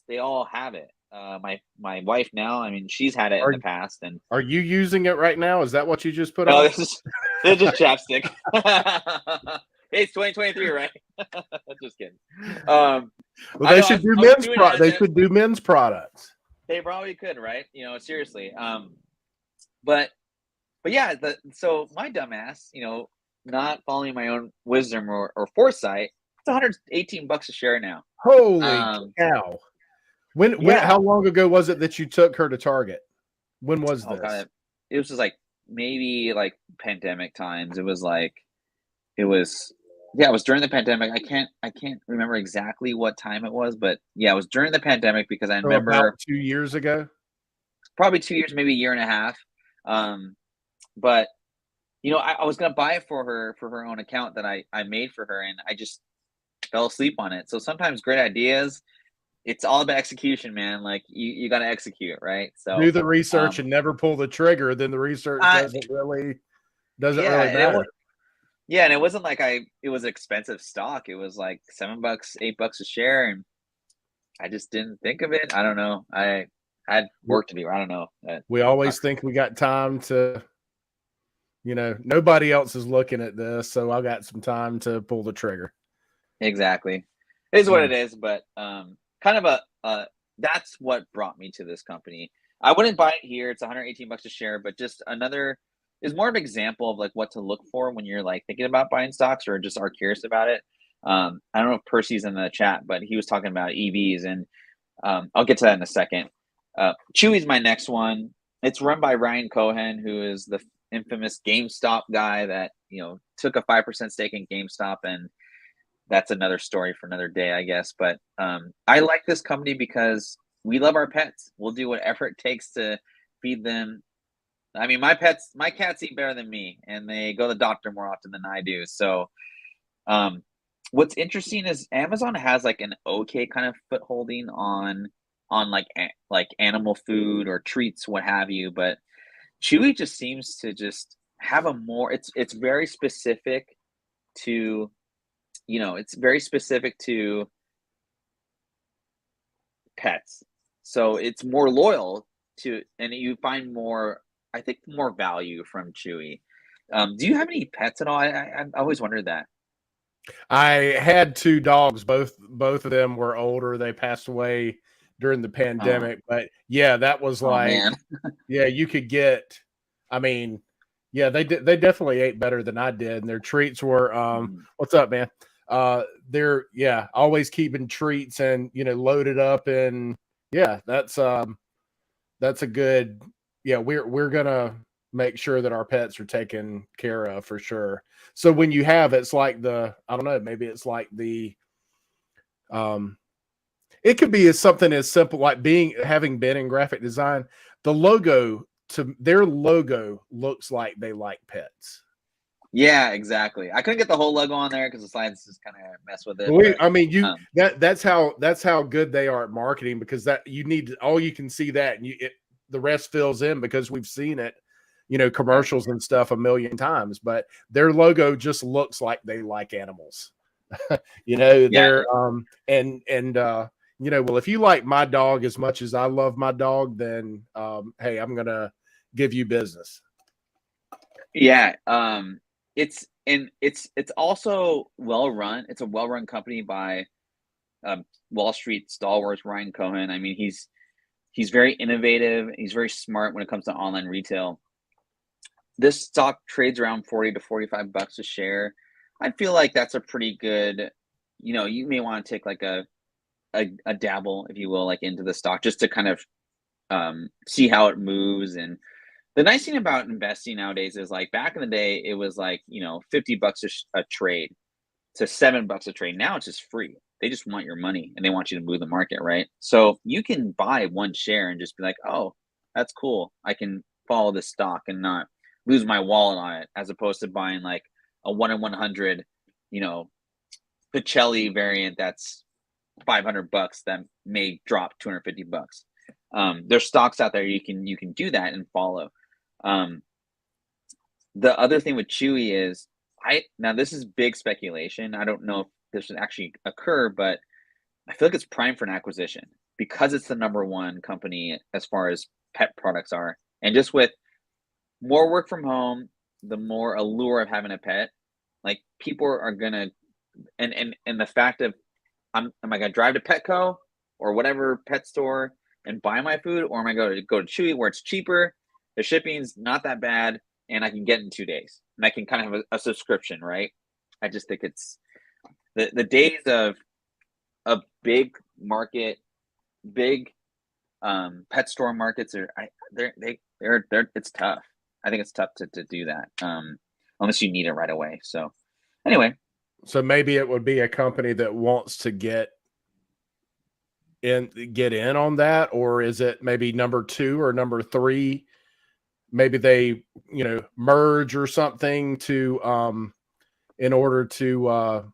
they all have it. My wife now, I mean, she's had it in Are the past, and are you using it right now? Is that what you just put no, on? this is just chapstick. Hey, it's 2023, right? Just kidding. Well, I they know should do I was doing it as they if should do men's products. they probably could, right? Seriously. But yeah, so my dumbass, not following my own wisdom or foresight, it's $118 a share now. Holy Um, cow. How yeah. long ago was it that you took her to Target? When was Oh this? god, it was just like maybe like pandemic times. It was yeah, it was during the pandemic. I can't remember exactly what time it was, but yeah, it was during the pandemic because I So about remember 2 years ago? probably 2 years, maybe a year and a half. But I was gonna buy it for her own account that I made for her, and I just fell asleep on it. So sometimes great ideas, it's all about execution, man. Like you got to execute, right? So, Do the research um, and never pull the trigger, then the research I doesn't yeah, really and it was matter. yeah, and it wasn't like it was expensive stock. It was like $7, $8 a share, and I just didn't think of it. I don't know. I had work to do. I don't know. We Uh, always think we got time to, nobody else is looking at this, so I got some time to pull the trigger. exactly, it is what Mm. it is. But kind of that's what brought me to this company. I wouldn't buy it here. It's $118 a share, but just another is more of an example of like what to look for when you're like thinking about buying stocks or just are curious about it. I don't know if Percy's in the chat, but he was talking about EVs, and I'll get to that in a second. Chewy's my next one. It's run by Ryan Cohen, who is the infamous GameStop guy that took a 5% stake in GameStop, and that's another story for another day, I guess. But I like this company because we love our pets. We'll do whatever it takes to feed them. I mean, my cats eat better than me, and they go to the doctor more often than I do. So, um, what's interesting is Amazon has like an okay kind of footholding on like animal food or treats, what have you. But Chewy just seems to just have a more, it's very specific to, it's very specific to pets. So it's more loyal to, and you find more, I think, more value from Chewy. Do you have any pets at all? I always wondered that. I had 2 dogs, both of them were older, they passed away during the Oh, pandemic, but yeah, that was oh like man. yeah, you could get I mean, yeah, they definitely ate better than I did, and their treats were, Mhm. "What's up, man?" They're yeah, always keeping treats and, loaded up and yeah, that's a good yeah, we're gonna make sure that our pets are taken care of for sure. So when you have it's like the I don't know, maybe it's like the um it could be as something as simple like being having been in graphic design, the logo to their logo looks like they like pets. Yeah, exactly. I couldn't get the whole logo on there because the slides just kind of mess with it. We But I mean you um, that's how good they are at marketing because that you need all you can see that and the rest fills in because we've seen it, right. commercials and stuff a million times, but their logo just looks like they like animals. Yeah, They're well if you like my dog as much as I love my dog, then hey, I'm gonna give you business. yeah. It's also well run. It's a well run company by Wall Street stalwart Ryan Cohen. I mean, he's very innovative. He's very smart when it comes to online retail. This stock trades around 40 to 45 bucks a share. I feel like that's a pretty good, you may want to take like a dabble, if you will, like into the stock just to kind of see how it moves. And the nice thing about investing nowadays is like back in the day, it was like, 50 bucks a trade to 7 bucks a trade. Now it's just free. They just want your money and they want you to move the market, right? So you can buy one share and just be like, oh, that's cool. I can follow this stock and not lose my wallet on it, as opposed to buying like a 1 in 100, you know, Pacelli variant that's 500 bucks that may drop 250 bucks. There's stocks out there you can do that and follow. Um, the other thing with Chewy is I now this is big speculation. I don't know if this would actually occur, but I feel like it's prime for an acquisition because it's the number one company as far as pet products are. And just with more work from home, the more allure of having a pet, like people are gonna and the fact of am I gonna drive to Petco or whatever pet store and buy my food, or am I going to go to Chewy where it's cheaper, the shipping's not that bad, and I can get it in 2 days, and I can kind of have a subscription, right? I just think it's the days of a big market, big pet store markets are they're it's tough. I think it's tough to do that unless you need it right away. So anyway, So maybe it would be a company that wants to get in on that, or is it maybe number 2 or number 3? Maybe they, merge or something to in order to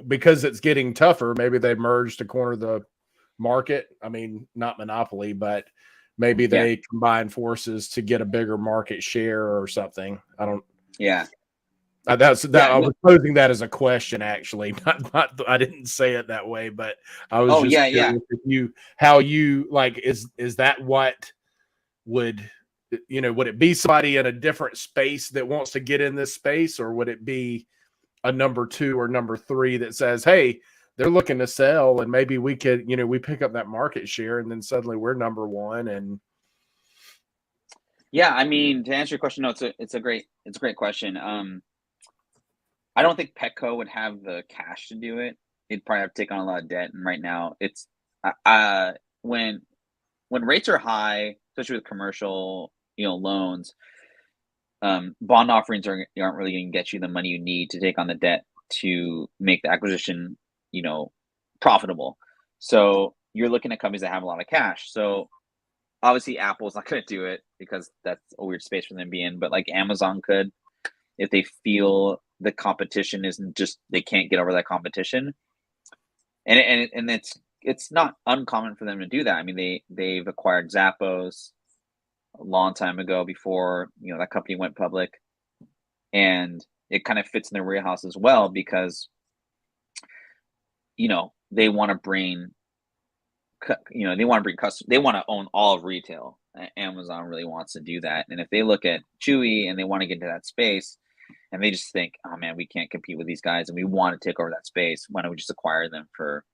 because it's getting tougher, maybe they merge to corner the market. I mean, not monopoly, but maybe yeah, they combine forces to get a bigger market share or something. I don't yeah, that's that yeah. I No, was posing that as a question actually. Not I didn't say it that way, but I was oh just yeah, yeah. curious if you how you like is that what would would it be somebody in a different space that wants to get in this space, or would it be a number 2 or number 3 that says, "Hey, they're looking to sell, and maybe we could, we pick up that market share, and then suddenly we're number 1." And Yeah, I mean, to answer your question, no, it's a great question. I don't think Petco would have the cash to do it. They'd probably have to take on a lot of debt, and right now it's when rates are high, especially with commercial, loans, bond offerings aren't really going to get you the money you need to take on the debt to make the acquisition, you know, profitable. So you're looking at companies that have a lot of cash. So obviously Apple's not going to do it because that's a weird space for them to be in, but like Amazon could if they feel the competition isn't just they can't get over that competition. And it's not uncommon for them to do that. I mean they've acquired Zappos, a long time ago before, that company went public. And it kind of fits in their wheelhouse as well because, they want to bring, customers, they want to own all of retail. Amazon really wants to do that. And if they look at Chewy and they want to get into that space and they just think, oh man, we can't compete with these guys and we want to take over that space, why don't we just acquire them for,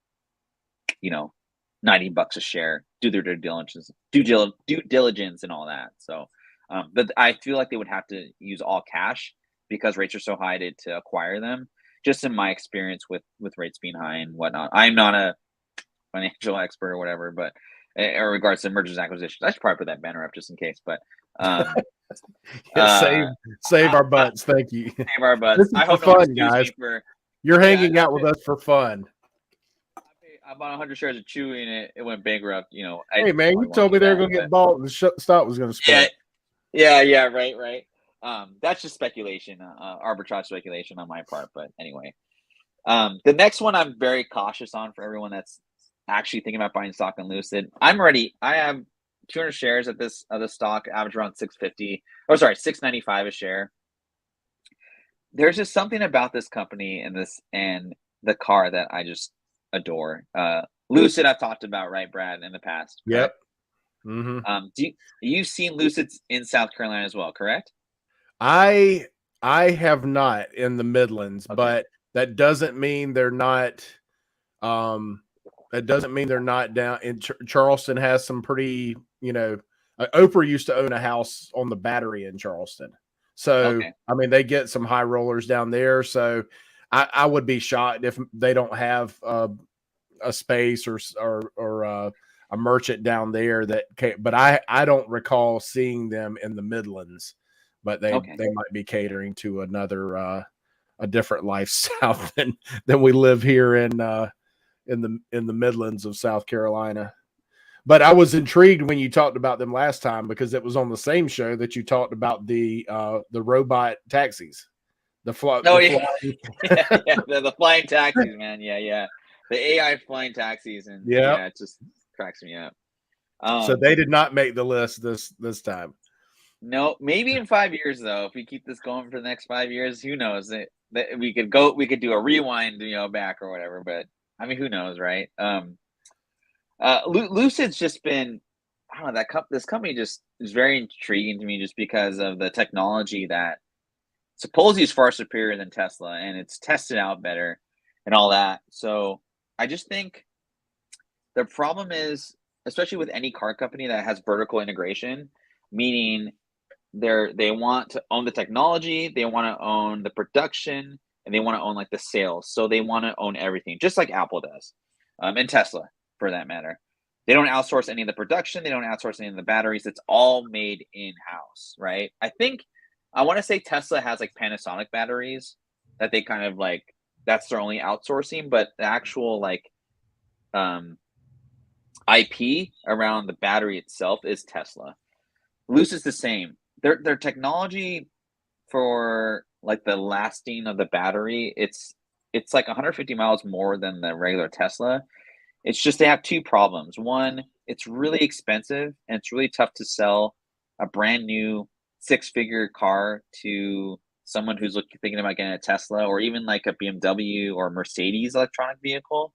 you know, $90 a share, do their due diligence and all that. So, but I feel like they would have to use all cash because rates are so high to acquire them. Just in my experience with rates being high and whatnot, I'm not a financial expert or whatever, but in regards to mergers and acquisitions, I should probably put that banner up just in case. But Yeah, uh, save our I, butts. Thank you. save our This butts. is I for hope no one fun, sues guys. me for. You're Yeah, hanging out with us for fun. I bought 100 shares of Chewy and it went bankrupt. I Hey, man, you probably won't told do me they were that, going to but get bought and the stock was going to yeah, split. yeah, right. That's just speculation, arbitrage speculation on my part. But anyway, the next one I'm very cautious on for everyone that's actually thinking about buying stock in Lucid. I have 200 shares at this of the stock, average around 650. Or sorry, 695 a share. There's just something about this company and the car that I just adore. Lucid, I've talked about, right, Brad, in the past, Yep. correct? Mm-hmm. You've seen Lucids in South Carolina as well, correct? I have not in the Midlands, Okay. but that doesn't mean they're not. Um, that doesn't mean they're not down in Charleston. Has some pretty, Oprah used to own a house on the Battery in Charleston, so Okay. I mean they get some high rollers down there. So I would be shocked if they don't have a space or a merchant down there that can, but I don't recall seeing them in the Midlands, but they Okay. might be catering to another a different lifestyle than we live here in the Midlands of South Carolina. But I was intrigued when you talked about them last time because it was on the same show that you talked about the robot taxis, Oh the yeah, flying. yeah. The flying taxis, man. Yeah. The AI flying taxis, and Yeah. yeah, it just cracks me up. So Um, they did not make the list this time. no, maybe in 5 years though, if we keep this going for the next 5 years, who knows? That we could do a rewind, back or whatever. But I mean, who knows, right? Lucid's just been, I don't know, this company just is very intriguing to me just because of the technology that supposedly is far superior than Tesla and it's tested out better and all that. So I just think the problem is, especially with any car company that has vertical integration, meaning they want to own the technology, they want to own the production, and they want to own like the sales. So they want to own everything, just like Apple does, and Tesla for that matter. They don't outsource any of the production. They don't outsource any of the batteries. It's all made in house, right? I want to say Tesla has like Panasonic batteries that they kind of like. That's their only outsourcing, but the actual like um, IP around the battery itself is Tesla. Lucid's the same. Their technology for like the lasting of the battery, it's like 150 miles more than the regular Tesla. It's just they have two problems. One, it's really expensive and it's really tough to sell a brand new six-figure car to someone who's thinking about getting a Tesla or even like a BMW or Mercedes electronic vehicle.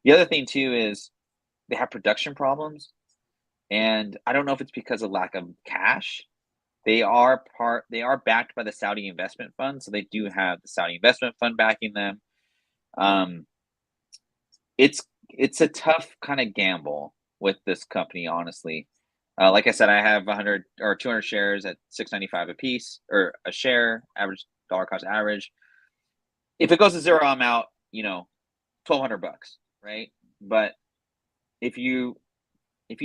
The other thing too is they have production problems, and I don't know if it's because of lack of cash. They are backed by the Saudi investment fund, so they do have the Saudi investment fund backing them. Um, it's a tough kind of gamble with this company, honestly. Like I said, I have 100 or 200 shares at 695 a piece or a share, average dollar cost average. If it goes to zero, I'm out. 1,200 bucks, right? But if you if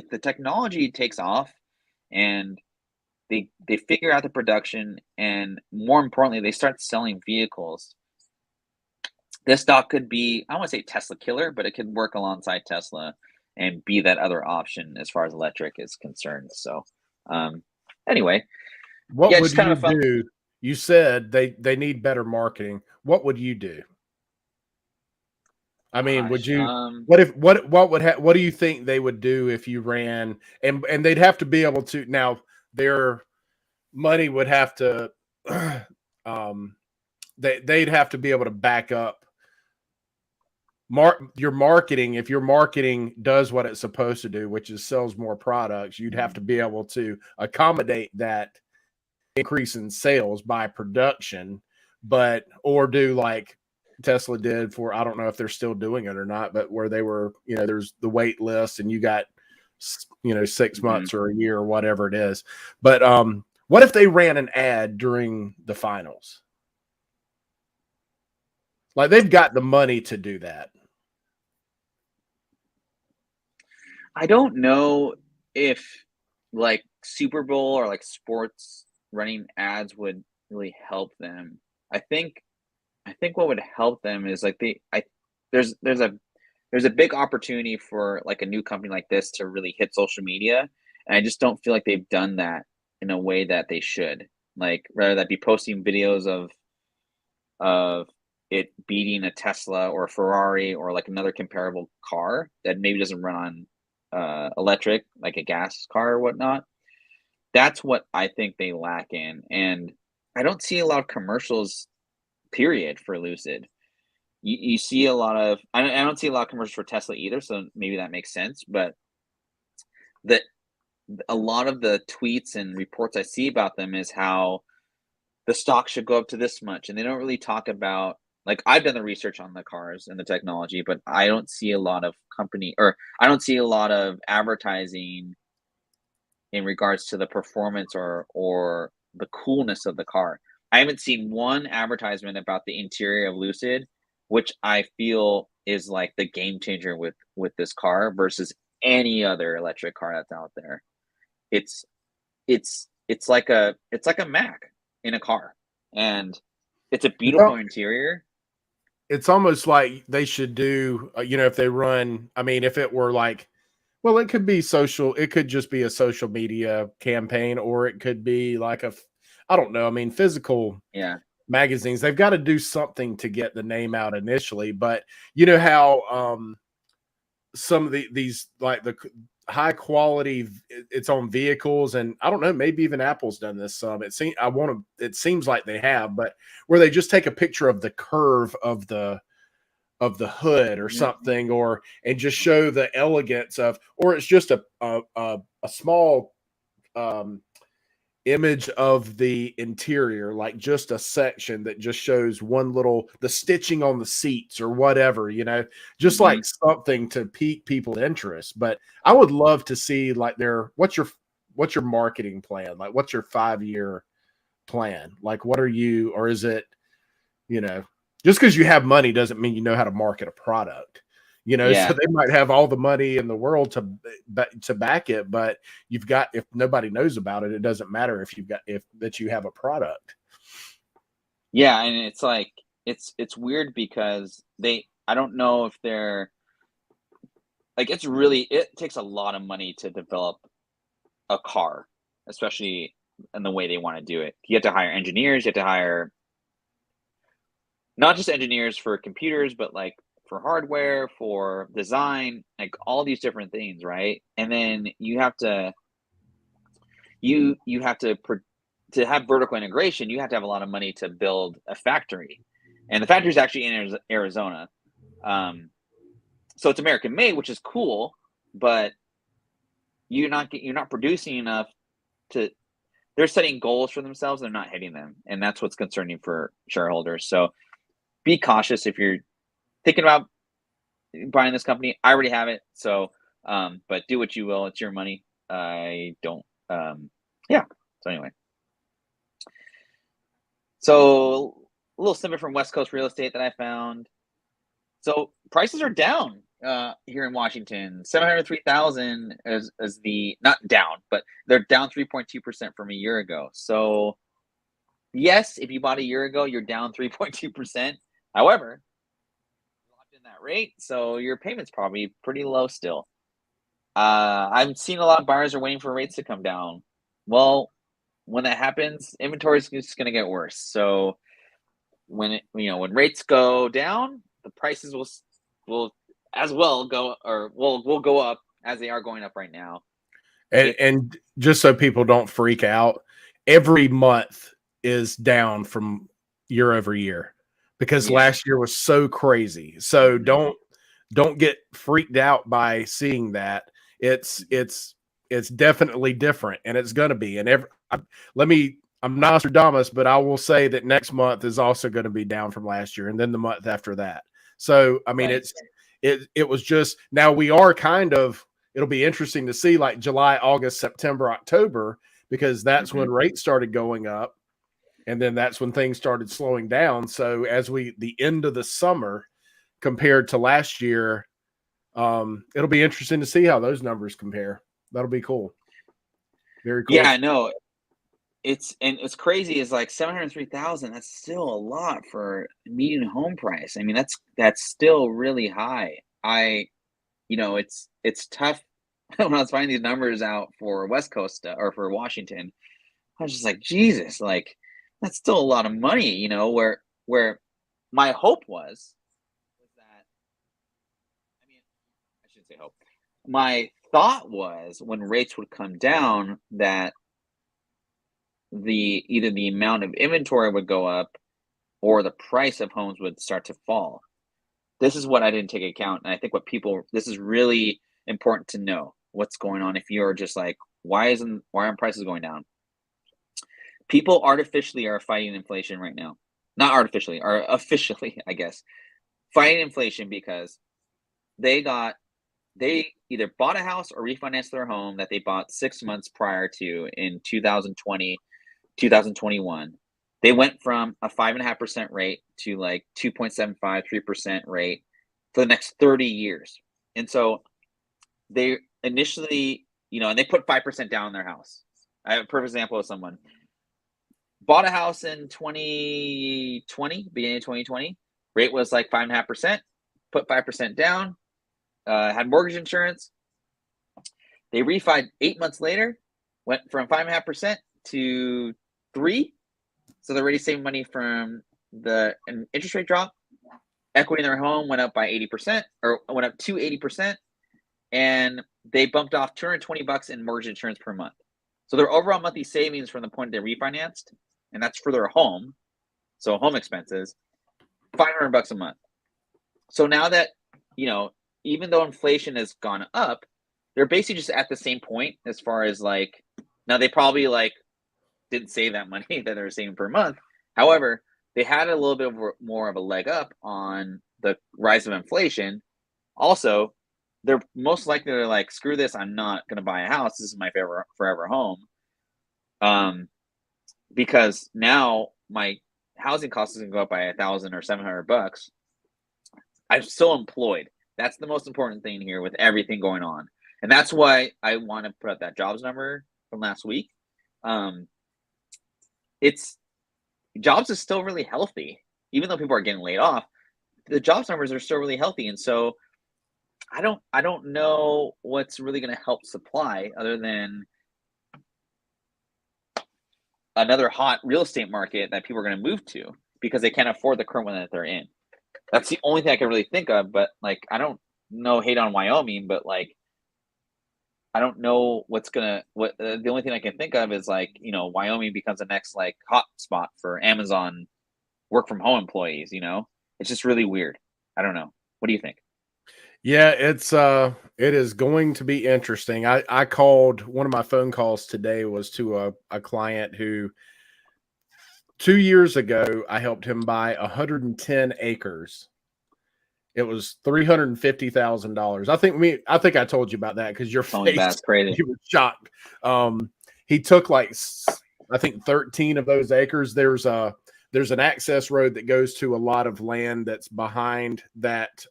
the technology takes off and they figure out the production and more importantly they start selling vehicles, this stock could be, I don't want to say Tesla killer, but it could work alongside Tesla and be that other option as far as electric is concerned. So anyway, What yeah, would just kind you of a fun. do? You said they need better marketing. What would you do? I mean, would Gosh, you? What do you think they would do if you ran and they'd have to be able to now their money would have to um they'd have to be able to back up your marketing. If your marketing does what it's supposed to do, which is sells more products, you'd have mhm, to be able to accommodate that increase in sales by production, but or do like Tesla did for I don't know if they're still doing it or not, but where they were, there's the wait list and you got 6 mhm. months or a year or whatever it is. But what if they ran an ad during the finals? Like they've got the money to do that. I don't know if like Super Bowl or like sports running ads would really help them. I think I think what would help them is like there's there's a there's a big opportunity for like a new company like this to really hit social media, and I just don't feel like they've done that in a way that they should. Like rather that be posting videos of it beating a Tesla or a Ferrari or like another comparable car that maybe doesn't run on electric, like a gas car or whatnot. That's what I think they lack in, and I don't see a lot of commercials. Period for Lucid. You see a lot of I don't see a lot of commercials for Tesla either, so maybe that makes sense. But the a lot of the tweets and reports I see about them is how the stock should go up to this much, and they don't really talk about like I've done the research on the cars and the technology, but I don't see a lot of company or I don't see a lot of advertising in regards to the performance or the coolness of the car. I haven't seen one advertisement about the interior of Lucid, which I feel is like the game changer with this car versus any other electric car that's out there. It's it's like a Mac in a car, and it's a It's beautiful interior. it's almost like they should do, if they run, I mean, if it were like, well, it could be social, it could just be a social media campaign, or it could be like I don't know. I mean, physical Yeah, magazines, they've got to do something to get the name out initially. But you know how some of these like the high quality its own vehicles, and I don't know, maybe even Apple's done this some. It seems like they have, but where they just take a picture of the curve of the hood or yeah, something, or and just show the elegance of, or it's just a small um image of the interior, like just a section that just shows one little the stitching on the seats or whatever, just hmm like something to pique people's interest. But I would love to see like what's your marketing plan? Like what's your 5-year plan? Like what are you, or is it, you know, just because you have money doesn't mean you know how to market a product. So yeah. they might have all the money in the world to back it, but if nobody knows about it, it doesn't matter if that you have a product. Yeah, and it's like it's weird because I don't know if they're like it takes a lot of money to develop a car, especially in the way they want to do it. You have to hire engineers, you have to hire not just engineers for computers, but like for hardware, for design, like all these different things, right? And then you have to have vertical integration, you have to have a lot of money to build a factory. And the factory is actually in Arizona. Um, so it's American made, which is cool, but you're not producing enough to. They're setting goals for themselves, they're not hitting them, and that's what's concerning for shareholders. So be cautious if you're thinking about buying this company. I already have it, so but do what you will. It's your money. I don't. Yeah. So anyway, so a little snippet from West Coast real estate that I found. So prices are down here in Washington. 703,000 is the not down, but they're down 3.2% from a year ago. So yes, if you bought a year ago, you're down 3.2%. However, you locked in that rate, so your payment's probably pretty low still. I'm seeing a lot of buyers are waiting for rates to come down. Well, when that happens, inventory is just going to get worse. So when rates go down, the prices will will as well go, or will go up as they are going up right now. And just so people don't freak out, every month is down from year over year because Yeah. last year was so crazy. So don't get freaked out by seeing that. It's definitely different, and it's going to be. And I'm Nostradamus, but I will say that next month is also going to be down from last year, and then the month after that. So I mean, Right. it was just, now we are kind of, it'll be interesting to see like July, August, September, October, because that's when rates started going up, and then that's when things started slowing down. So as the end of the summer compared to last year, it'll be interesting to see how those numbers compare. That'll be cool. Very Yeah, cool. I know. It's crazy. Is like 703,000. That's still a lot for median home price. I mean, that's still really high. It's tough when I was finding these numbers out for West Coast or for Washington. I was just like, Jesus, like that's still a lot of money. Where my hope was that, I mean, I shouldn't say hope. My thought was when rates would come down that either the amount of inventory would go up or the price of homes would start to fall. This is what I didn't take account, and I think this is really important to know what's going on if you're just like, why aren't prices going down? People artificially are fighting inflation right now. Not artificially, or officially, I guess, fighting inflation because they either bought a house or refinanced their home that they bought 6 months prior to in 2020, 2021. They went from a 5.5% rate to like 2.75, 3% rate for the next 30 years. And so they initially, and they put 5% down on their house. I have a perfect example of someone bought a house in 2020, beginning of 2020. Rate was like 5.5%, put 5% down, had mortgage insurance. They refied 8 months later, went from 5.5% to 3. So they're already saving money from an interest rate drop. Equity in their home went up by 80%, or went up to 80%, and they bumped off $220 in mortgage insurance per month. So their overall monthly savings from the point they refinanced, and that's for their home, so home expenses, $500 a month. So now that, even though inflation has gone up, they're basically just at the same point as far as like, now they probably like didn't save that money that they were saving per month. However, they had a little bit more of a leg up on the rise of inflation. Also, they're most likely to like, screw this, I'm not going to buy a house. This is my forever home. Because now my housing cost is going to go up by $1,000 or $700. I'm still employed. That's the most important thing here with everything going on. And that's why I want to put up that jobs number from last week. Jobs is still really healthy, even though people are getting laid off. The jobs numbers are still really healthy, and so I don't know what's really going to help supply other than another hot real estate market that people are going to move to because they can't afford the current one that they're in. That's the only thing I can really think of. But like, I don't know, hate on Wyoming, but like, I don't know the only thing I can think of is like, Wyoming becomes the next like hot spot for Amazon work from home employees. It's just really weird. I don't know. What do you think? Yeah, it is going to be interesting. I called, one of my phone calls today was to a client who 2 years ago I helped him buy 110 acres. It was $350,000. I think I told you about that because your Tell me face, about it's crazy. you were shocked. He took like, I think 13 of those acres. There's an access road that goes to a lot of land that's behind that.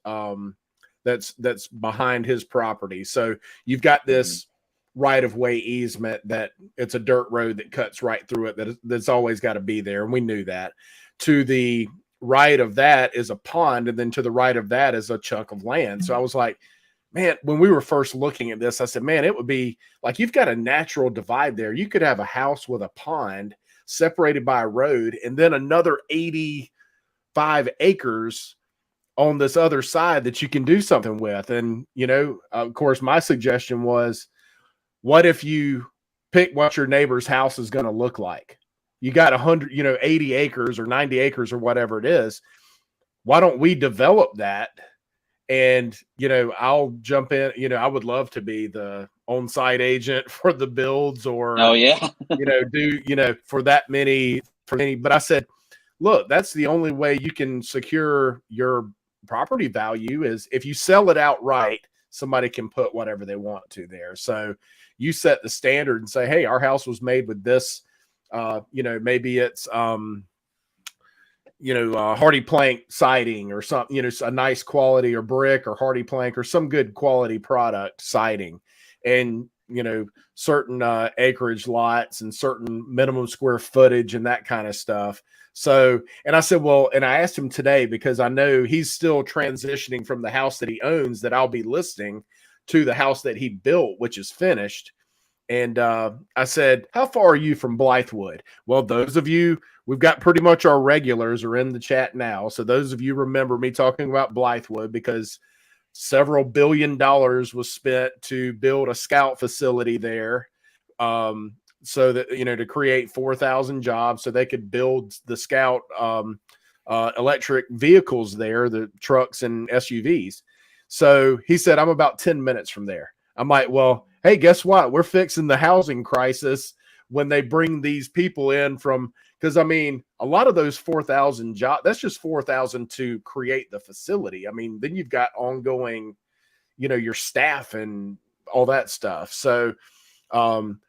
That's behind his property. So you've got this right of way easement that it's a dirt road that cuts right through it. That's always got to be there, and we knew that. To the right of that is a pond, and then to the right of that is a chunk of land. So I was like, man, when we were first looking at this, I said, man, it would be like, you've got a natural divide there. You could have a house with a pond separated by a road, and then another 85 acres on this other side that you can do something with. And, you know, of course, my suggestion was, what if you pick what your neighbor's house is going to look like? You got 100, 80 acres or 90 acres or whatever it is. Why don't we develop that? And, I'll jump in. I would love to be the on-site agent for the builds, Oh or, yeah. for that many, but I said, look, that's the only way you can secure your property value, is if you sell it outright, somebody can put whatever they want to there. So you set the standard and say, hey, our house was made with this, maybe it's, hardy plank siding or something, a nice quality, or brick or hardy plank or some good quality product siding, and, certain acreage lots and certain minimum square footage and that kind of stuff. So, and I said, well, and I asked him today, because I know he's still transitioning from the house that he owns that I'll be listing to the house that he built, which is finished. And I said, how far are you from Blythewood? Well, those of you, we've got pretty much our regulars are in the chat now. So those of you remember me talking about Blythewood, because several $billion was spent to build a scout facility there. So that, to create 4,000 jobs so they could build the scout electric vehicles there, the trucks and SUVs. So he said, I'm about 10 minutes from there. I'm like, well, hey, guess what? We're fixing the housing crisis when they bring these people in from, because I mean, a lot of those 4,000 jobs, that's just 4,000 to create the facility. I mean, then you've got ongoing, your staff and all that stuff. So I'm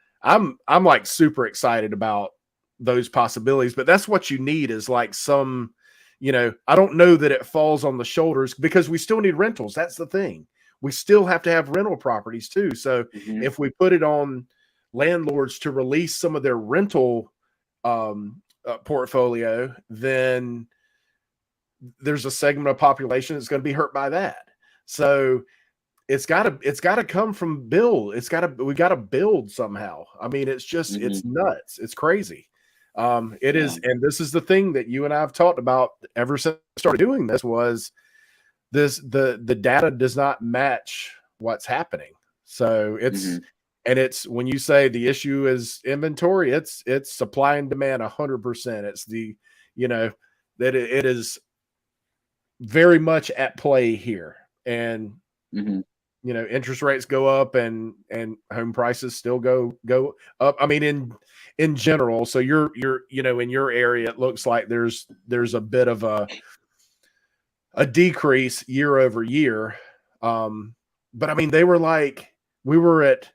like super excited about those possibilities, but that's what you need, is like some, I don't know that it falls on the shoulders, because we still need rentals. That's the thing. We still have to have rental properties too. So if we put it on landlords to release some of their rental portfolio, then there's a segment of population that's going to be hurt by that. So it's got to come from build. We got to build somehow. I mean, it's just, it's nuts. It's crazy. It is. And this is the thing that you and I have talked about ever since I started doing this, was the data does not match what's happening. So it's, and it's, when you say the issue is inventory, it's supply and demand 100%. It's the, that it is very much at play here. And, interest rates go up, and home prices still go up. I mean, in general. So you're, in your area, it looks like there's a bit of a decrease year over year. But I mean, we were at,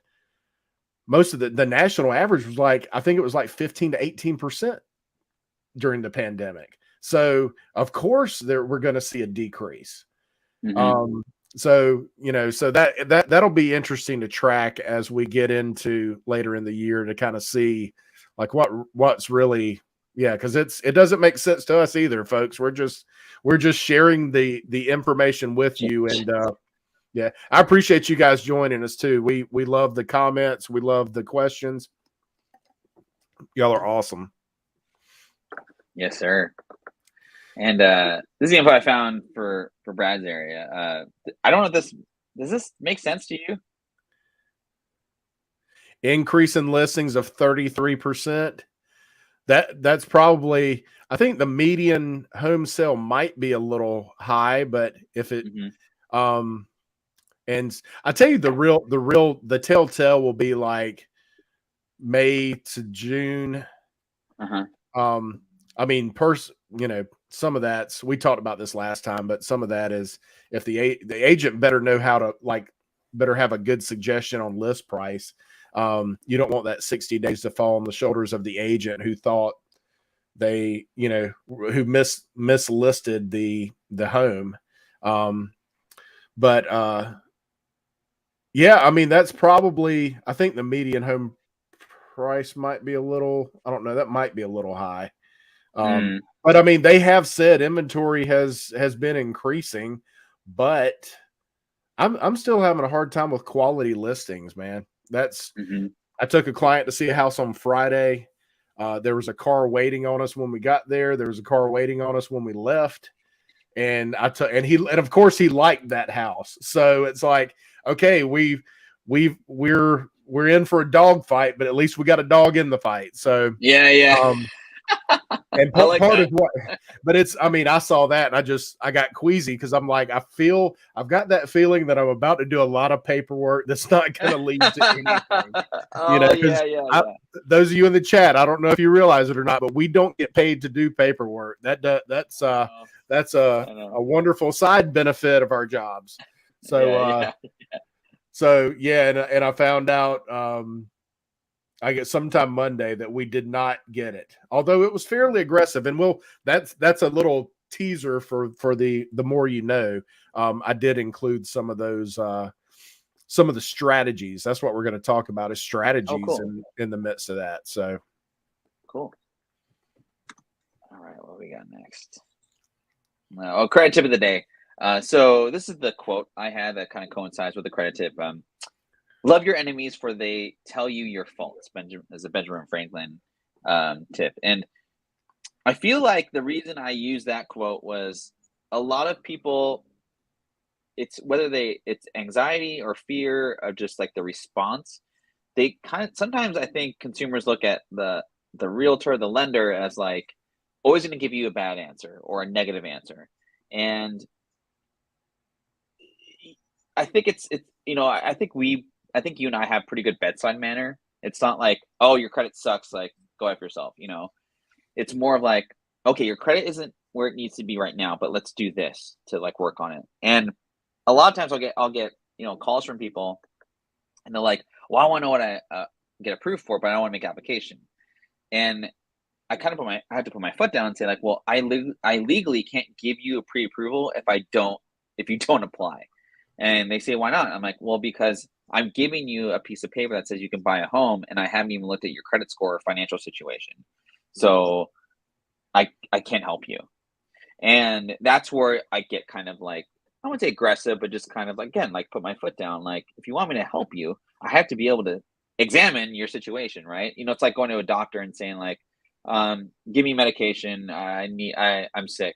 most of the national average was like, I think it was like 15 to 18% during the pandemic. So of course we're going to see a decrease. So, so that'll be interesting to track as we get into later in the year, to kind of see like what's really, because it doesn't make sense to us either, folks. We're just sharing the information with you. And I appreciate you guys joining us too. We love the comments. We love the questions. Y'all are awesome. Yes, sir. And this is the info I found for Brad's area. I don't know if does this make sense to you? Increase in listings of 33%. That's probably, I think the median home sale might be a little high, but if it, and I tell you, the telltale will be like May to June. I mean, some of that's, we talked about this last time, but some of that is, if the agent better know how to, better have a good suggestion on list price. You don't want that 60 days to fall on the shoulders of the agent who thought they, who mislisted the home. But I mean, that's probably, I think the median home price might be a little, I don't know, that might be a little high. But I mean, they have said inventory has been increasing, but I'm still having a hard time with quality listings, man. That's, I took a client to see a house on Friday. There was a car waiting on us when we got there. There was a car waiting on us when we left. And and of course he liked that house. So it's like, okay, we're in for a dog fight, but at least we got a dog in the fight. So Yeah, yeah. um and I like part of that. what, but it's, I mean, I saw that and I got queasy because I'm like, I've got that feeling that I'm about to do a lot of paperwork that's not going to lead to anything, Oh because yeah, yeah, yeah. those of you in the chat, I don't know if you realize it or not, but we don't get paid to do paperwork. I know. That's I know. a wonderful side benefit of our jobs. So, Yeah, yeah. yeah, and I found out, I guess sometime Monday, that we did not get it, although it was fairly aggressive. And that's a little teaser for the more you know. I did include some of those, some of the strategies. That's what we're going to talk about, is Oh, strategies cool. in the midst of that. So Cool. All right, what we got next? Oh, credit tip of the day. So this is the quote I had that kind of coincides with the credit tip. Love your enemies, for they tell you your faults. Benjamin is a Benjamin Franklin tip, and I feel like the reason I used that quote was a lot of people. It's whether it's anxiety or fear of just like the response. They kind of sometimes I think consumers look at the realtor, the lender, as like always going to give you a bad answer or a negative answer, and I think it's I think you and I have pretty good bedside manner. It's not like, oh, your credit sucks, like go after yourself. It's more of like, okay, your credit isn't where it needs to be right now, but let's do this to like work on it. And a lot of times I'll get calls from people, and they're like, well, I want to know what I get approved for, but I don't want to make application. And I have to put my foot down and say like, well, I legally can't give you a pre-approval if you don't apply. And they say, why not? I'm like, well, because I'm giving you a piece of paper that says you can buy a home, and I haven't even looked at your credit score or financial situation. So I can't help you. And that's where I get kind of like, I wouldn't say aggressive, but just kind of again, like put my foot down. Like, if you want me to help you, I have to be able to examine your situation, right? It's like going to a doctor and saying like, give me medication. I'm sick.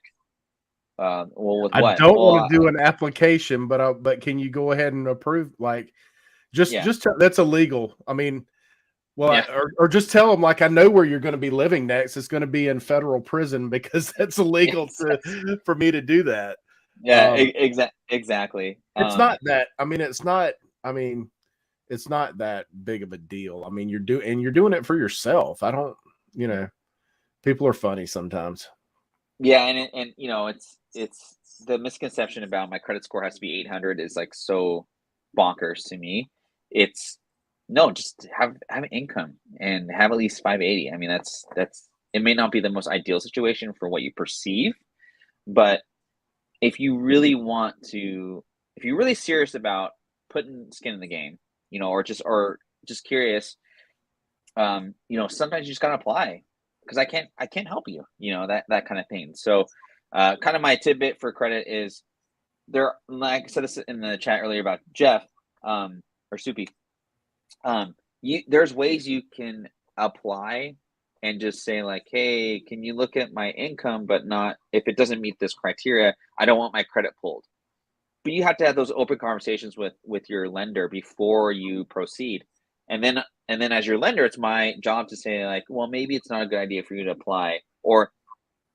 Well, with I what? don't Well, want to do an application, but can you go ahead and approve? Like, yeah, that's illegal. I mean, well, yeah, or just tell them like, I know where you're going to be living next. It's going to be in federal prison, because that's illegal yes, for me to do that. yeah, Um, exactly. it's not that. I mean, it's not. I mean, it's not that big of a deal. I mean, you're doing it for yourself. I don't. You know, people are funny sometimes. Yeah, it's the misconception about my credit score has to be 800 is like so bonkers to me. It's no, just have an income and have at least 580. I mean, that's it may not be the most ideal situation for what you perceive, but if you really want to, if you're really serious about putting skin in the game, or just curious, sometimes you just gotta apply because I can't help you, that kind of thing. So, kind of my tidbit for credit is there, like I said this in the chat earlier about Jeff, or Soupy. There's ways you can apply and just say like, hey, can you look at my income, but not if it doesn't meet this criteria, I don't want my credit pulled. But you have to have those open conversations with your lender before you proceed. And then as your lender, it's my job to say like, well, maybe it's not a good idea for you to apply, or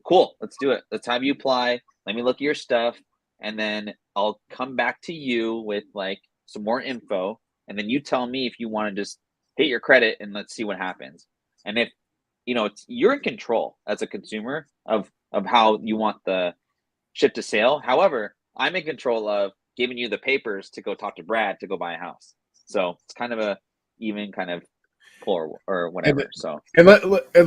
cool, let's do it. Let's have you apply. Let me look at your stuff, and then I'll come back to you with like some more info, and then you tell me if you want to just hit your credit and let's see what happens. And if you're in control as a consumer of how you want the ship to sale. However, I'm in control of giving you the papers to go talk to Brad to go buy a house. So it's kind of a even kind of pull or And whatever. So and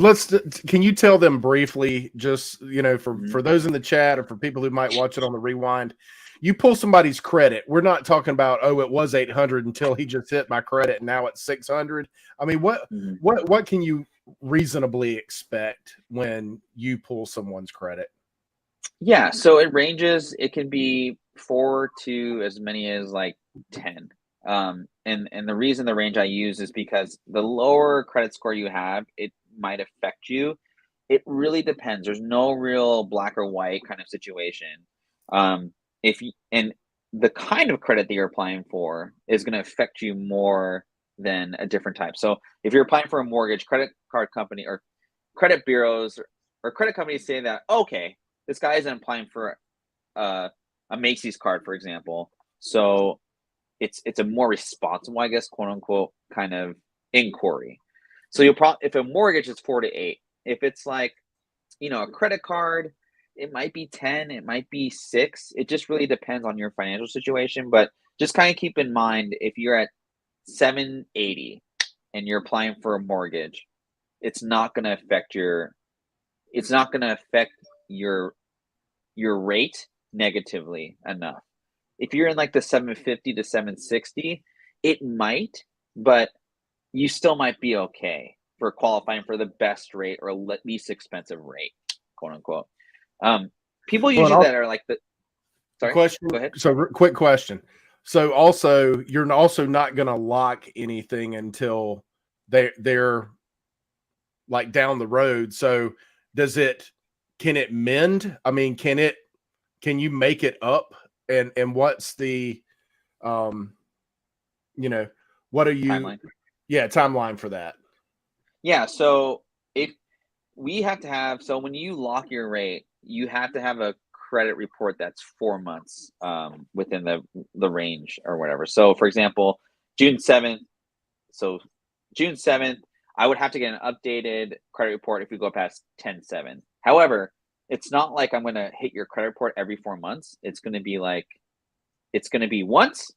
let's, can you tell them briefly, just mhm. for those in the chat or for people who might watch it on the rewind, you pull somebody's credit. We're not talking about, oh, it was 800 until he just hit my credit and now it's 600. I mean, Mhm. what can you reasonably expect when you pull someone's credit? Yeah, so it ranges. It can be 4 to as many as like 10. And the reason the range I use is because the lower credit score you have, it might affect you. It really depends. There's no real black or white kind of situation. If you, and the kind of credit that you're applying for is going to affect you more than a different type. So if you're applying for a mortgage, credit card company or credit bureaus or credit companies say that, okay, this guy isn't applying for a Macy's card, for example. So it's a more responsible, I guess, quote unquote, kind of inquiry. So you'll probably, if a mortgage is 4 to 8, if it's like, a credit card, it might be 10, it might be 6. It just really depends on your financial situation. But just kind of keep in mind, if you're at 780 and you're applying for a mortgage, it's not going to affect your rate negatively enough. If you're in like the 750 to 760, it might, but you still might be okay for qualifying for the best rate or least expensive rate, quote unquote. People Well, and usually also that are like the the sorry, question. go ahead. So, quick question. So, also, you're also not going to lock anything until they're like down the road. So, can it mend? I mean, can you make it up? And what's the, um, what are you? Timeline. Yeah, timeline for that. Yeah, so if we have to have so when you lock your rate, you have to have a credit report that's 4 months within the range or whatever. So for example, June 7th, so June 7th, I would have to get an updated credit report if we go past 10/7. However, it's not like I'm going to hit your credit report every 4 months. It's going to be once,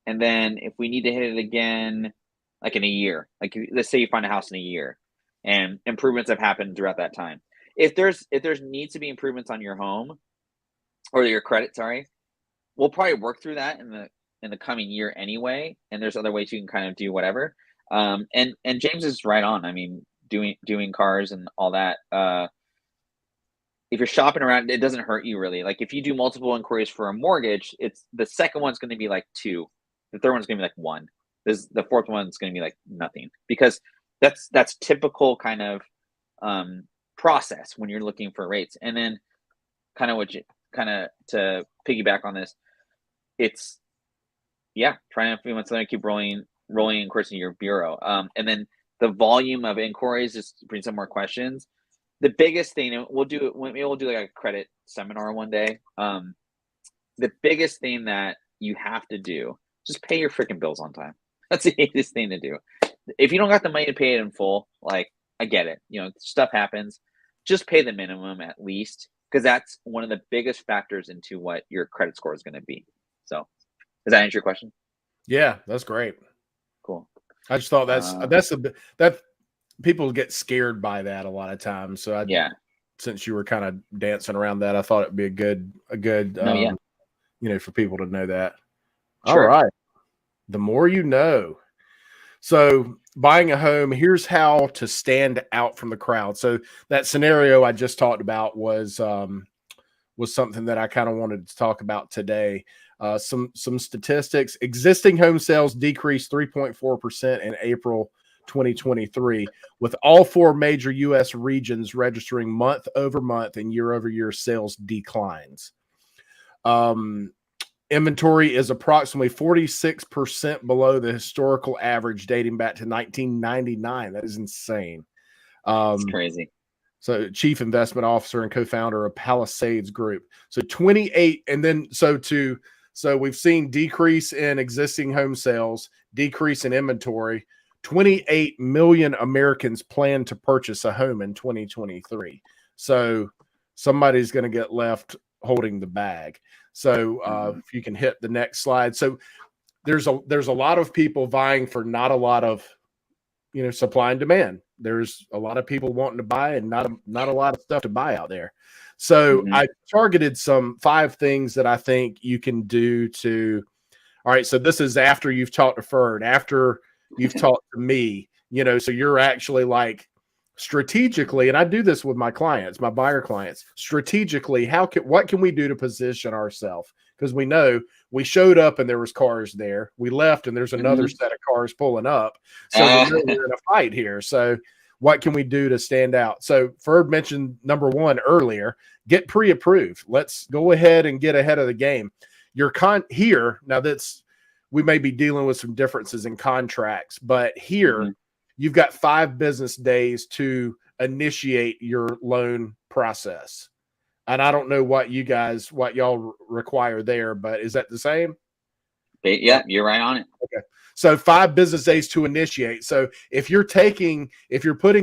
and then if we need to hit it again, like in a year, like let's say you find a house in a year, and improvements have happened throughout that time. If there's needs to be improvements on your home or your credit, sorry, we'll probably work through that in the coming year anyway. And there's other ways you can kind of do whatever. And James is right on. I mean, doing cars and all that. If you're shopping around, it doesn't hurt you really. Like if you do multiple inquiries for a mortgage, it's the second one's going to be like 2, the third one's going to be like 1. The fourth one's going to be like nothing, because that's typical kind of process when you're looking for rates. And then kind of to piggyback on this, it's trying to keep rolling inquiries in your bureau. And then the volume of inquiries just brings some more questions. The biggest thing, and we'll do like a credit seminar one day. The biggest thing that you have to do, just pay your freaking bills on time. That's the easiest thing to do. If you don't got the money to pay it in full, like I get it, stuff happens. Just pay the minimum at least, because that's one of the biggest factors into what your credit score is going to be. So, does that answer your question? Yeah, that's great. Cool. I just thought that people get scared by that a lot of times. So since you were kind of dancing around that, I thought it'd be a good, for people to know that. Sure. All right. The more you know. So buying a home, here's how to stand out from the crowd. So that scenario I just talked about was something that I kind of wanted to talk about today. Some statistics. Existing home sales decreased 3.4% in April 2023, with all 4 major U.S. regions registering month-over-month and year-over-year sales declines. Inventory is approximately 46% below the historical average dating back to 1999. That is insane. It's crazy. So chief investment officer and co-founder of Palisades Group. So 28, and then so we've seen decrease in existing home sales, decrease in inventory. 28 million Americans plan to purchase a home in 2023. So somebody's going to get left holding the bag. So if you can hit the next slide. So there's a lot of people vying for not a lot of, supply and demand. There's a lot of people wanting to buy and not a lot of stuff to buy out there. So I targeted 5 things that I think you can do to, all right, so this is after you've talked to Ferd, after you've talked to me, so you're actually like strategically, and I do this with my clients, my buyer clients, strategically, what can we do to position ourselves? Because we know we showed up and there was cars there. We left and there's another set of cars pulling up. So we know we're in a fight here. So what can we do to stand out? So Ferb mentioned number one earlier, get pre-approved. Let's go ahead and get ahead of the game. Your here, now that's, we may be dealing with some differences in contracts, but here you've got 5 business days to initiate your loan process. And I don't know what y'all require there, but is that the same? Yeah, you're right on it. Okay. So 5 business days to initiate. So if you're putting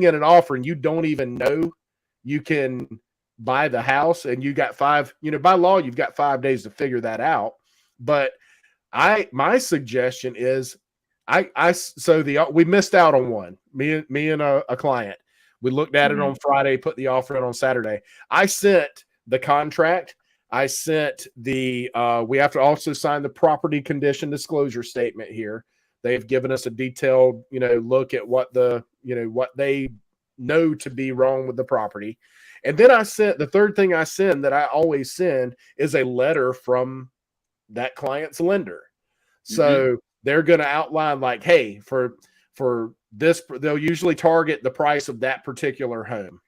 in an offer and you don't even know you can buy the house, and you got 5, by law, you've got 5 days to figure that out. But my suggestion is we missed out on one, me and a client. We looked at it on Friday, put the offer in on Saturday. I sent the contract. I sent the we have to also sign the property condition disclosure statement here. They've given us a detailed, look at what what they know to be wrong with the property. And then I sent the third thing I send that I always send is a letter from that client's lender. So they're going to outline like, hey, for this, they'll usually target the price of that particular home.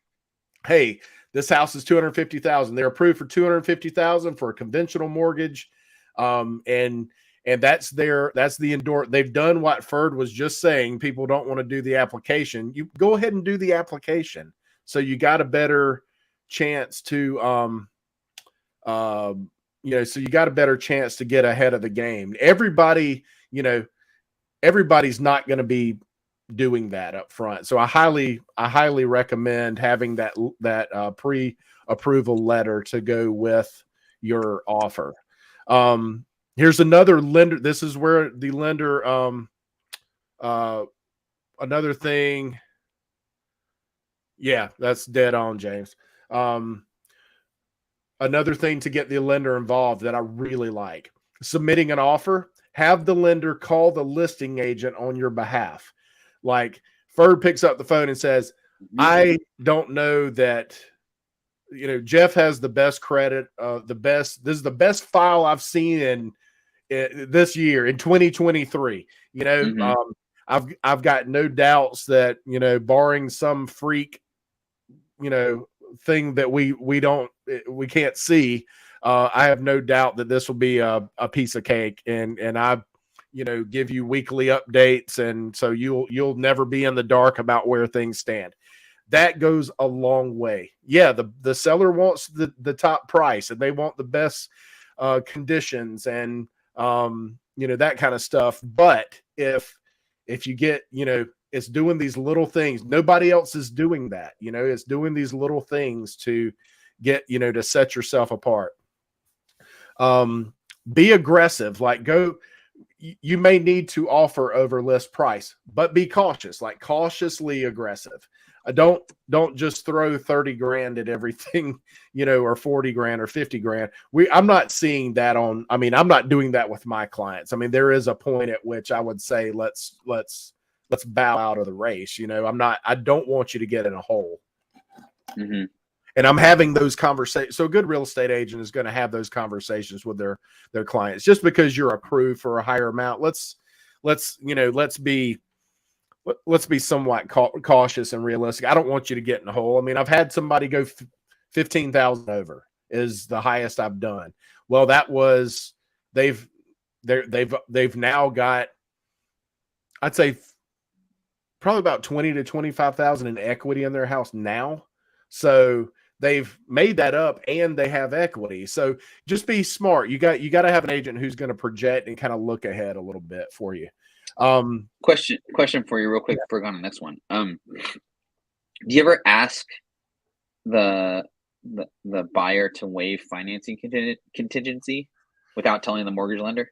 Hey, this house is $250,000. They're approved for $250,000 for a conventional mortgage. And that's the endorse. They've done what Ferd was just saying. People don't want to do the application. You go ahead and do the application. So you got a better chance to, so you got a better chance to get ahead of the game. Everybody's not going to be doing that up front. So I highly recommend having that pre-approval letter to go with your offer. Here's another lender. This is where the lender, another thing. Yeah, that's dead on, James. Another thing to get the lender involved that I really like, submitting an offer, have the lender call the listing agent on your behalf. Like Ferd picks up the phone and says, I don't know that, Jeff has the best credit, this is the best file I've seen in this year in 2023. I've got no doubts that, barring some freak, thing that we can't see, I have no doubt that this will be a piece of cake, and I give you weekly updates, and so you'll never be in the dark about where things stand. That goes a long way. Yeah, the seller wants the top price, and they want the best conditions, and that kind of stuff. But if you get, it's doing these little things, nobody else is doing that. It's doing these little things to get, to set yourself apart. Be aggressive. Like you may need to offer over list price, but be cautious, like cautiously aggressive. Don't just throw 30 grand at everything, or 40 grand or 50 grand. I'm not seeing that I'm not doing that with my clients. There is a point at which I would say, let's bow out of the race. I don't want you to get in a hole. And I'm having those conversations. So a good real estate agent is going to have those conversations with their clients. Just because you're approved for a higher amount, let's be somewhat cautious and realistic. I don't want you to get in a hole. I've had somebody go 15,000 over is the highest I've done. Well, that was they've now got, I'd say, probably about 20 to 25,000 in equity in their house now. So they've made that up and they have equity. So just be smart. You got to have an agent who's going to project and kind of look ahead a little bit for you. Question for you real quick before going on the next one. Do you ever ask the buyer to waive financing contingency without telling the mortgage lender?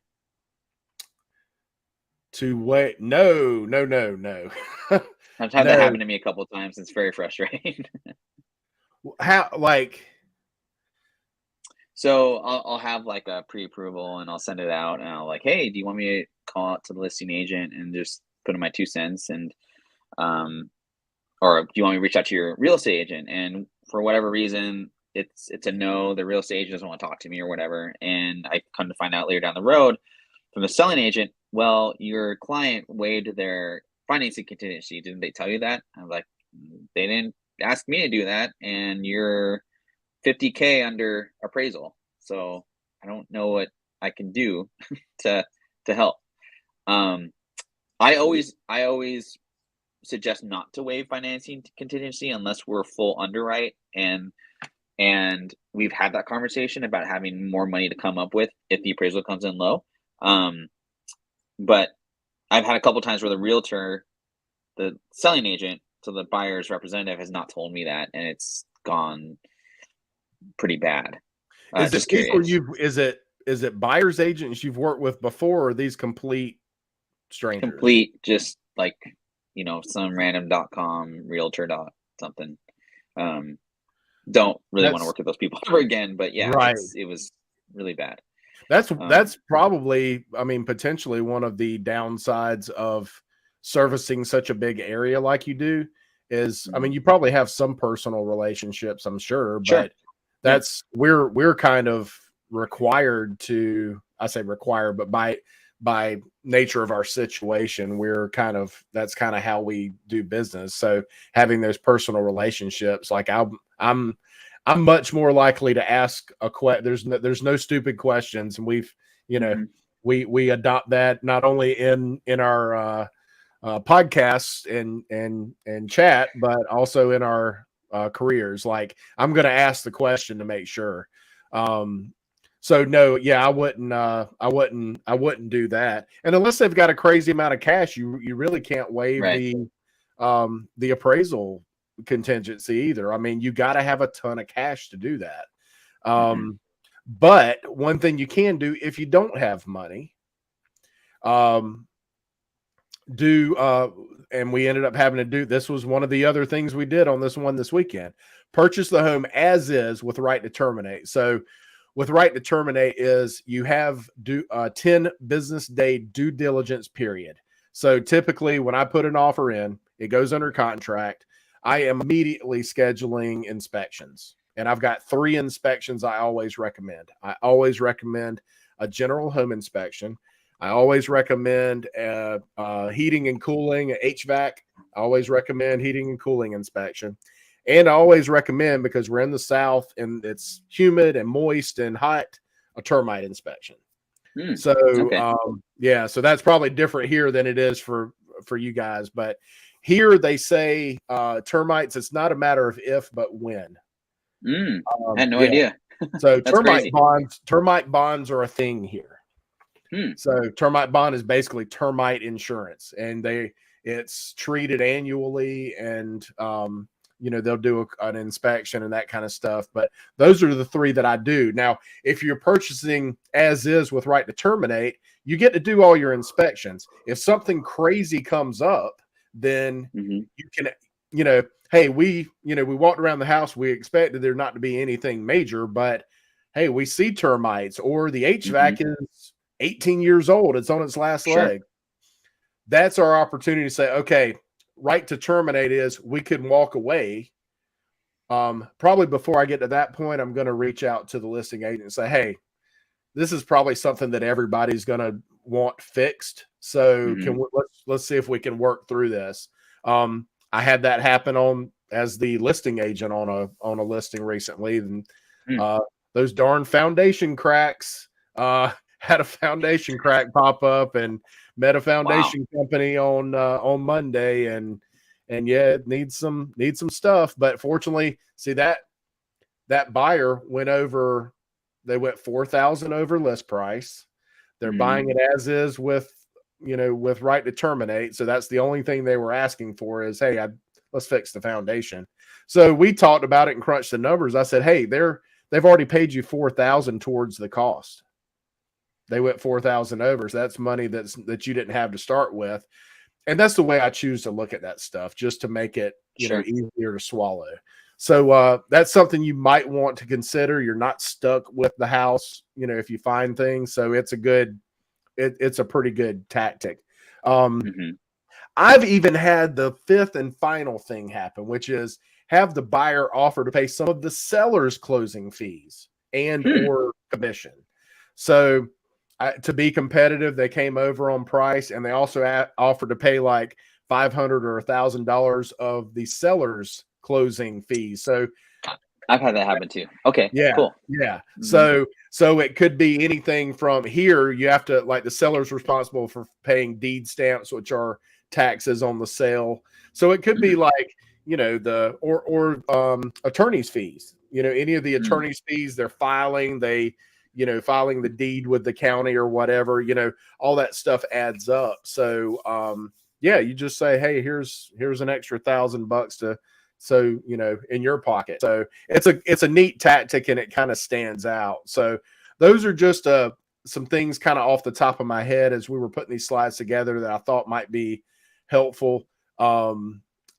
To wait? No. I've had that happen to me a couple of times. It's very frustrating. How, like? So I'll have like a pre-approval and I'll send it out and I'll like, hey, do you want me to call out to the listing agent and just put in my 2 cents, and or do you want me to reach out to your real estate agent? And for whatever reason, it's a no. The real estate agent doesn't want to talk to me or whatever. And I come to find out later down the road from the selling agent, well, your client waived their financing contingency. Didn't they tell you that? I'm like, they didn't ask me to do that, and you're 50K under appraisal. So I don't know what I can do to help. Um, I always suggest not to waive financing contingency unless we're full underwrite, and we've had that conversation about having more money to come up with if the appraisal comes in low. Um, but I've had a couple times where the realtor, the selling agent, so the buyer's representative, has not told me that, and it's gone pretty bad. Is it Just people curious. is it buyer's agents you've worked with before, or are these complete strangers? Complete, just like, some random.com realtor dot something. Um, don't really want to That's work with those people ever again, but yeah, right. it was really bad. That's probably, I mean, potentially one of the downsides of servicing such a big area like you do is, I mean, Mhm. you probably have some personal relationships, I'm sure, Sure. but Yeah. that's we're kind of required to, I say required, but by nature of our situation, we're kind of, that's kind of how we do business. So having those personal relationships, like I'm much more likely to ask a question. There's no stupid questions, and we've, you know, Mhm. we adopt that not only in our podcasts and chat, but also in our careers. Like, I'm going to ask the question to make sure. Um, so no, yeah, I wouldn't do that. And unless they've got a crazy amount of cash, you really can't waive Right. the appraisal contingency either. I mean, you got to have a ton of cash to do that. Mhm. But one thing you can do if you don't have money, um, do and we ended up having to do, this was one of the other things we did on this one this weekend, purchase the home as is with right to terminate. So with right to terminate is you have 10 business day due diligence period. So typically when I put an offer in, it goes under contract, I am immediately scheduling inspections, and I've got 3 inspections I always recommend. I always recommend a general home inspection. I always recommend heating and cooling, HVAC. I always recommend heating and cooling inspection. And I always recommend, because we're in the South and it's humid and moist and hot, a termite inspection. Mm. So Okay. yeah, so that's probably different here than it is for you guys. But here they say termites, it's not a matter of if, but when. I had no Yeah. idea. So That's crazy. termite bonds are a thing here. Hmm. So termite bond is basically termite insurance, and it's treated annually, and they'll do an inspection and that kind of stuff. But those are the 3 that I do. Now, if you're purchasing as is with right to terminate, you get to do all your inspections. If something crazy comes up, then Mhm. you can, hey, we walked around the house, we expected there not to be anything major, but hey, we see termites, or the HVAC Mhm. is 18 years old, it's on its last Sure. leg. That's our opportunity to say, okay, right to terminate is we can walk away. Probably before I get to that point, I'm going to reach out to the listing agent and say, hey, this is probably something that everybody's going to want fixed. So Mhm. let's see if we can work through this. I had that happen as the listing agent on a listing recently, and Mm. uh, those darn foundation cracks. Had a foundation crack pop up, and met a Wow. foundation company on Monday, and yeah, it needs some stuff. But fortunately, see that buyer went over, they went 4,000 over list price. They're buying Mm. it as is with right to terminate. So that's the only thing they were asking for is, hey, let's fix the foundation. So we talked about it and crunched the numbers. I said, hey, they've already paid you 4,000 towards the cost. They went 4,000 over. So that's money that you didn't have to start with. And that's the way I choose to look at that stuff, just to make it, Sure. easier to swallow. So that's something you might want to consider. You're not stuck with the house, if you find things. So it's a pretty good tactic. Um, Mhm. I've even had the 5th and final thing happen, which is have the buyer offer to pay some of the seller's closing fees and Hmm. or commission. So to be competitive, they came over on price, and they also offered to pay like $500 or $1,000 of the seller's closing fees. So I've had that happen too. Okay, yeah, cool. yeah. Mm-hmm. So it could be anything from here. You have to, like, the seller's responsible for paying deed stamps, which are taxes on the sale. So it could be like, the attorney's fees. Any of the attorney's fees, they're filing, filing the deed with the county or whatever. All that stuff adds up. So yeah, you just say, hey, here's an extra $1,000 to. So, in your pocket. So it's a neat tactic, and it kind of stands out. So those are just some things kind of off the top of my head as we were putting these slides together that I thought might be helpful. Yeah,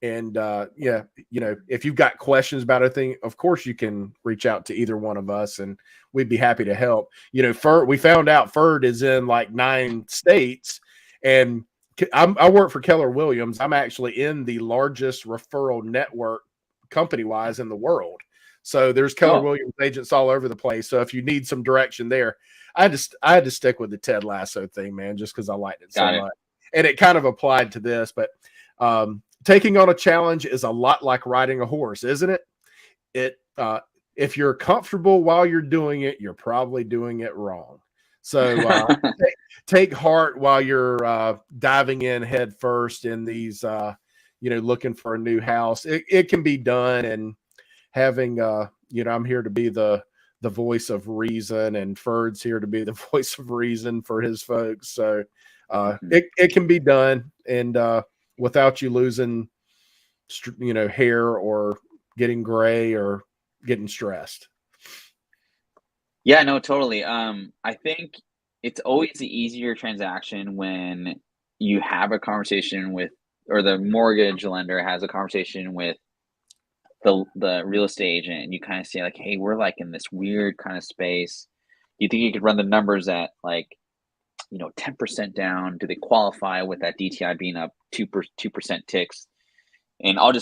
if you've got questions about anything, of course you can reach out to either one of us, and we'd be happy to help. We found out FERD is in like 9 states, and I work for Keller Williams. I'm actually in the largest referral network company-wise in the world. So there's Keller Williams agents all over the place. So if you need some direction there, I had to stick with the Ted Lasso thing, man, just because I liked it so much. And it kind of applied to this. But taking on a challenge is a lot like riding a horse, isn't it? If you're comfortable while you're doing it, you're probably doing it wrong. So take heart while you're diving in head first in these, looking for a new house. It can be done, and having, I'm here to be the voice of reason, and Ferd's here to be the voice of reason for his folks. So it can be done, and without you losing, hair or getting gray or getting stressed. Yeah, no, totally. I think it's always the easier transaction when you have a conversation with, or the mortgage lender has a conversation with the real estate agent, and you kind of say like, hey, we're like in this weird kind of space. Do you think you could run the numbers at like, 10% down? Do they qualify with that DTI being up 2% ticks? And I'll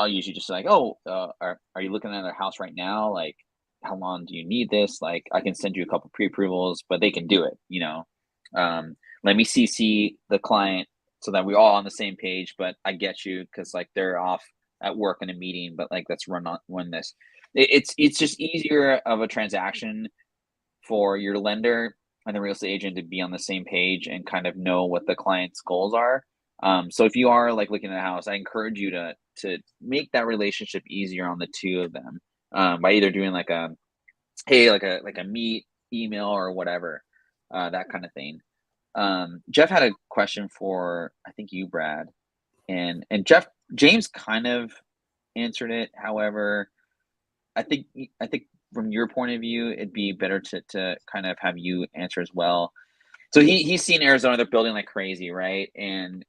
usually just like, oh, are you looking at a house right now? Like, how long do you need this? Like, I can send you a couple pre-approvals, but they can do it, let me CC the client so that we're all on the same page, but I get you, because like they're off at work in a meeting, but like, let's run this. It's just easier of a transaction for your lender and the real estate agent to be on the same page and kind of know what the client's goals are. So if you are like looking at a house, I encourage you to make that relationship easier on the two of them, by either doing like a meet email or whatever, that kind of thing. Jeff had a question for, I think, you, Brad, and James kind of answered it. However, I think from your point of view, it'd be better to kind of have you answer as well. So he's seen Arizona, they're building like crazy, right? And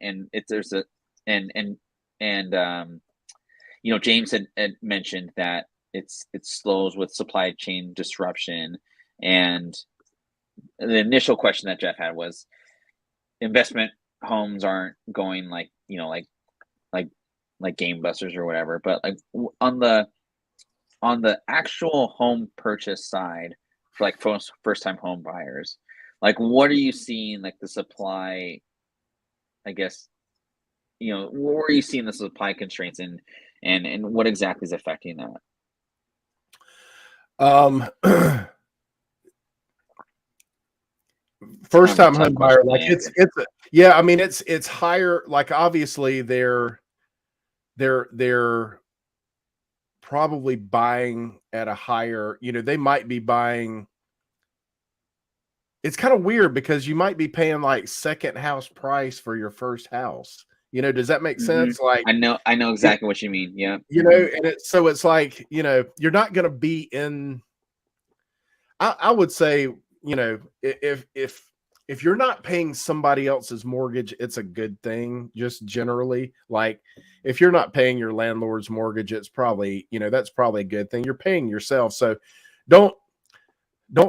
James had mentioned that it slows with supply chain disruption. And the initial question that Jeff had was, investment homes aren't going like game busters or whatever, but like on the actual home purchase side for like first time home buyers, like what are you seeing, like the supply, I guess, where are you seeing the supply constraints, and what exactly is affecting that? First time home buyer, like it's higher. Like obviously they're probably buying at a higher, they might be buying. It's kind of weird because you might be paying like second house price for your first house. Does that make sense? Like I know exactly what you mean. Yeah. And it's like, you're not going to be in, I would say, if you're not paying somebody else's mortgage, it's a good thing. Just generally, like if you're not paying your landlord's mortgage, it's probably, that's probably a good thing. You're paying yourself. So don't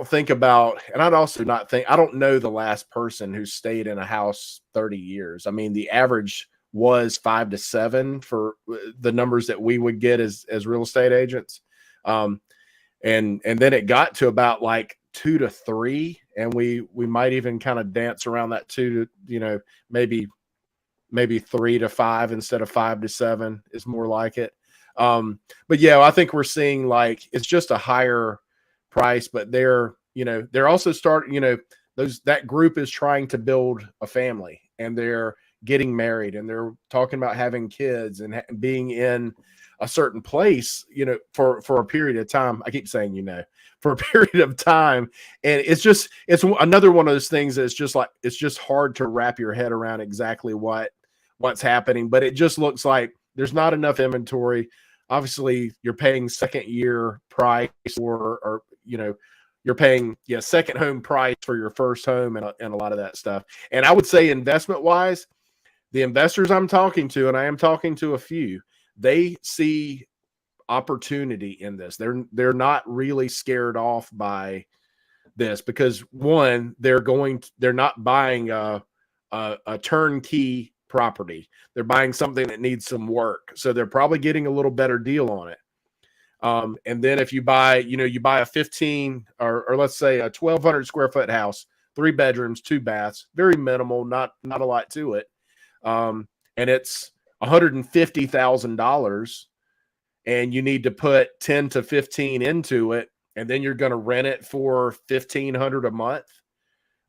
think about, and I'd also not think, I don't know the last person who stayed in a house 30 years. I mean, the average was 5 to 7 for the numbers that we would get as real estate agents. And then it got to about like 2 to 3, and we might even kind of dance around that 2 to, maybe maybe 3 to 5 instead of 5 to 7 is more like it. But yeah, I think we're seeing like it's just a higher price, but they're also starting, that group is trying to build a family and they're getting married and they're talking about having kids and being in a certain place, for a period of time. I keep saying, for a period of time. And it's another one of those things that's just like, it's just hard to wrap your head around exactly what's happening, but it just looks like there's not enough inventory. Obviously you're paying second year price or you're paying second home price for your first home and a lot of that stuff. And I would say investment wise, the investors I'm talking to, and I am talking to a few, they see opportunity in this. They're not really scared off by this because one, they're not buying a turnkey property. They're buying something that needs some work. So they're probably getting a little better deal on it. And then if you buy a 15 or let's say a 1,200 square foot house, 3 bedrooms, 2 baths, very minimal, not a lot to it. And it's $150,000 and you need to put 10 to 15 into it. And then you're going to rent it for $1,500 a month.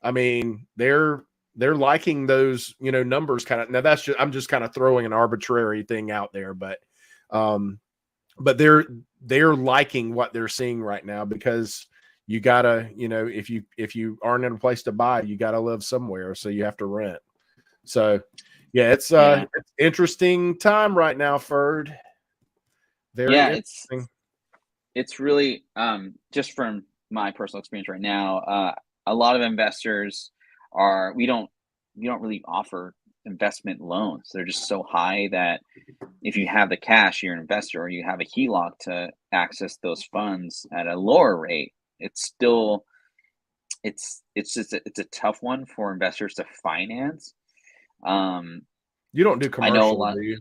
I mean, they're liking those, numbers kind of. Now I'm just kind of throwing an arbitrary thing out there, but they're liking what they're seeing right now because you gotta, if you aren't in a place to buy, you gotta live somewhere, so you have to rent. So yeah, it's interesting time right now, Ferd. Very interesting. It's really just from my personal experience right now, a lot of investors we don't really offer investment loans. They're just so high that if you have the cash, you're an investor, or you have a HELOC to access those funds at a lower rate, it's a tough one for investors to finance. You don't do I know a commercial, lot. do you?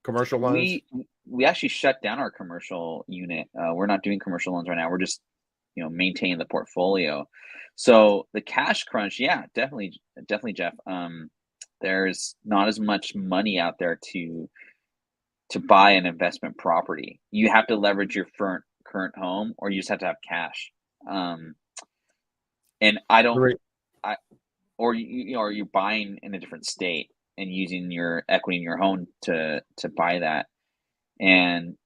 Commercial loans? We actually shut down our commercial unit. We're not doing commercial loans right now. We're just maintaining the portfolio. So the cash crunch, yeah, definitely, Jeff. There's not as much money out there to buy an investment property. You have to leverage your current home, or you just have to have cash. And I don't, Great. or you're buying in a different state and using your equity in your home to buy that. And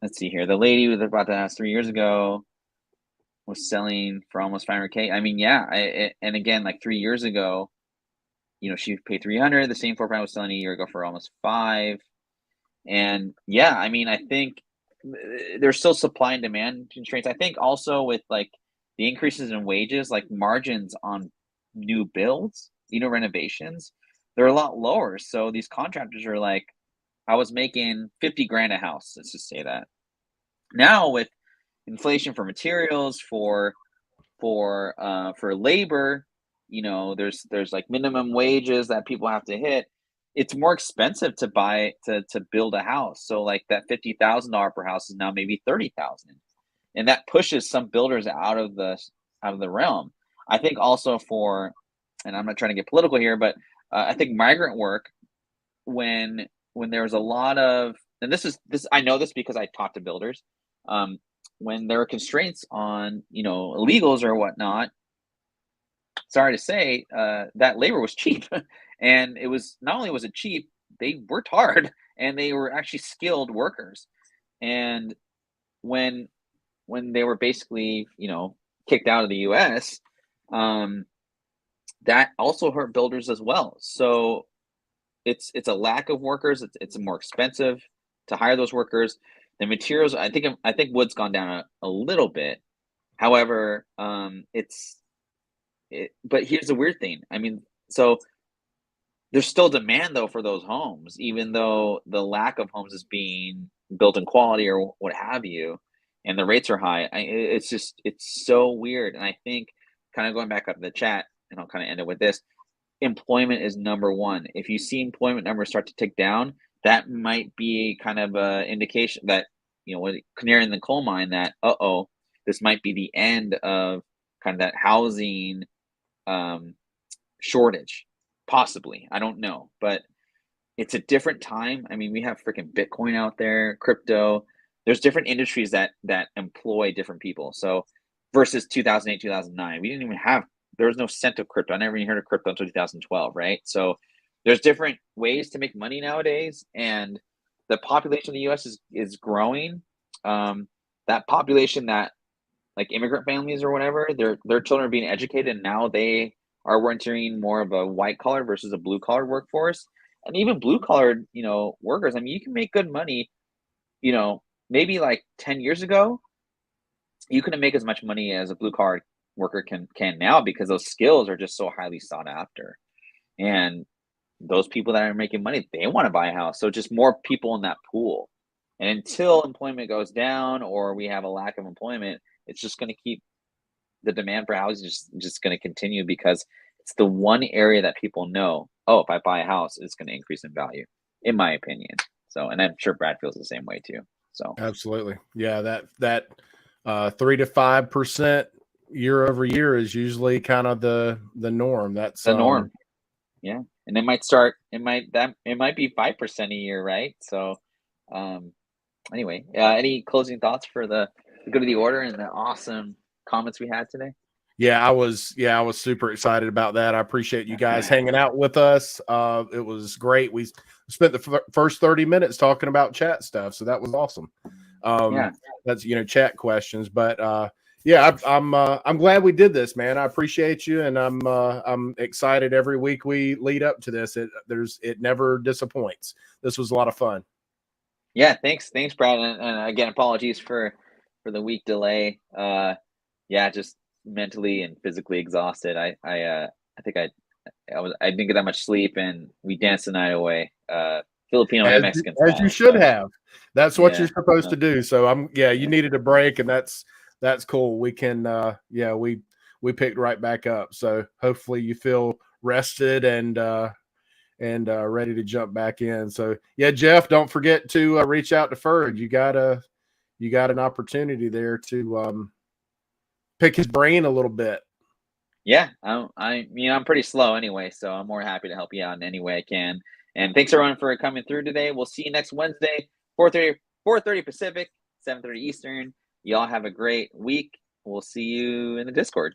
let's see here, the lady who was about to ask 3 years ago was selling for almost 500K. I mean, yeah, and again, like 3 years ago, she paid 300. The same floor plan was selling a year ago for almost 5. And yeah, I mean, I think there's still supply and demand constraints. I think also with like the increases in wages, like margins on new builds, renovations, they're a lot lower. So these contractors are like, I was making 50 grand a house. Let's just say that. Now with inflation for materials, for labor, there's like minimum wages that people have to hit. It's more expensive to build a house. So like that $50,000 per house is now maybe 30,000, and that pushes some builders out of the realm. I think also and I'm not trying to get political here, but I think migrant work, when there was a lot of, and this I know this because I talked to builders, when there were constraints on illegals or whatnot, sorry to say, that labor was cheap. And it was, not only was it cheap, they worked hard and they were actually skilled workers. And when they were basically kicked out of the US, that also hurt builders as well. So it's a lack of workers. It's more expensive to hire those workers. The materials, I think wood's gone down a little bit. However, but here's the weird thing. I mean, so there's still demand though for those homes, even though the lack of homes is being built in quality or what have you, and the rates are high. It's so weird. And I think, kind of going back up to the chat, and I'll kind of end it with this: employment is number one. If you see employment numbers start to tick down, that might be kind of an indication that, canary in the coal mine, that this might be the end of kind of that housing shortage, possibly. I don't know, but it's a different time. I mean, we have freaking Bitcoin out there, crypto. There's different industries that employ different people. So versus 2008, 2009, we didn't even have there was no cent of crypto. I never even heard of crypto until 2012, right? So there's different ways to make money nowadays, and the population of the U.S. is growing. That population that like immigrant families or whatever, their children are being educated, and now they are entering more of a white collar versus a blue collar workforce. And even blue collared, workers. I mean, you can make good money. You know, maybe like 10 years ago, you couldn't make as much money as a blue collar worker can now because those skills are just so highly sought after. And those people that are making money, they want to buy a house. So just more people in that pool. And until employment goes down or we have a lack of employment, it's just going to keep the demand for housing just going to continue because it's the one area that people know, oh, if I buy a house, it's going to increase in value, in my opinion. So, and I'm sure Brad feels the same way too. So Absolutely. Yeah, that 3 to 5% year over year is usually kind of the norm. That's the norm. Yeah. And it might be 5% a year, right? So anyway, any closing thoughts for the good of the order and the awesome comments we had today? I was super excited about that. I appreciate you guys hanging out with us. It was great. We spent the first 30 minutes talking about chat stuff, so that was awesome. Yeah. That's chat questions, but I'm glad we did this, man. I appreciate you, and I'm excited every week we lead up to this. It never disappoints. This was a lot of fun. Yeah, thanks, Brad, and again, apologies for the week delay. Yeah, just mentally and physically exhausted. I think I didn't get that much sleep, and we danced the night away. Filipino and Mexican As you style. should So have. That's what yeah, you're supposed so, to do. So you yeah, needed a break, and that's cool. We can we picked right back up. So hopefully you feel rested and ready to jump back in. So yeah, Jeff, don't forget to reach out to Ferg. You got an opportunity there to pick his brain a little bit. yeah. I'm pretty slow anyway, so I'm more happy to help you out in any way I can. And thanks everyone for coming through today. We'll see you next Wednesday, 4:30 Pacific, 7:30 Eastern. Y'all have a great week. We'll see you in the Discord.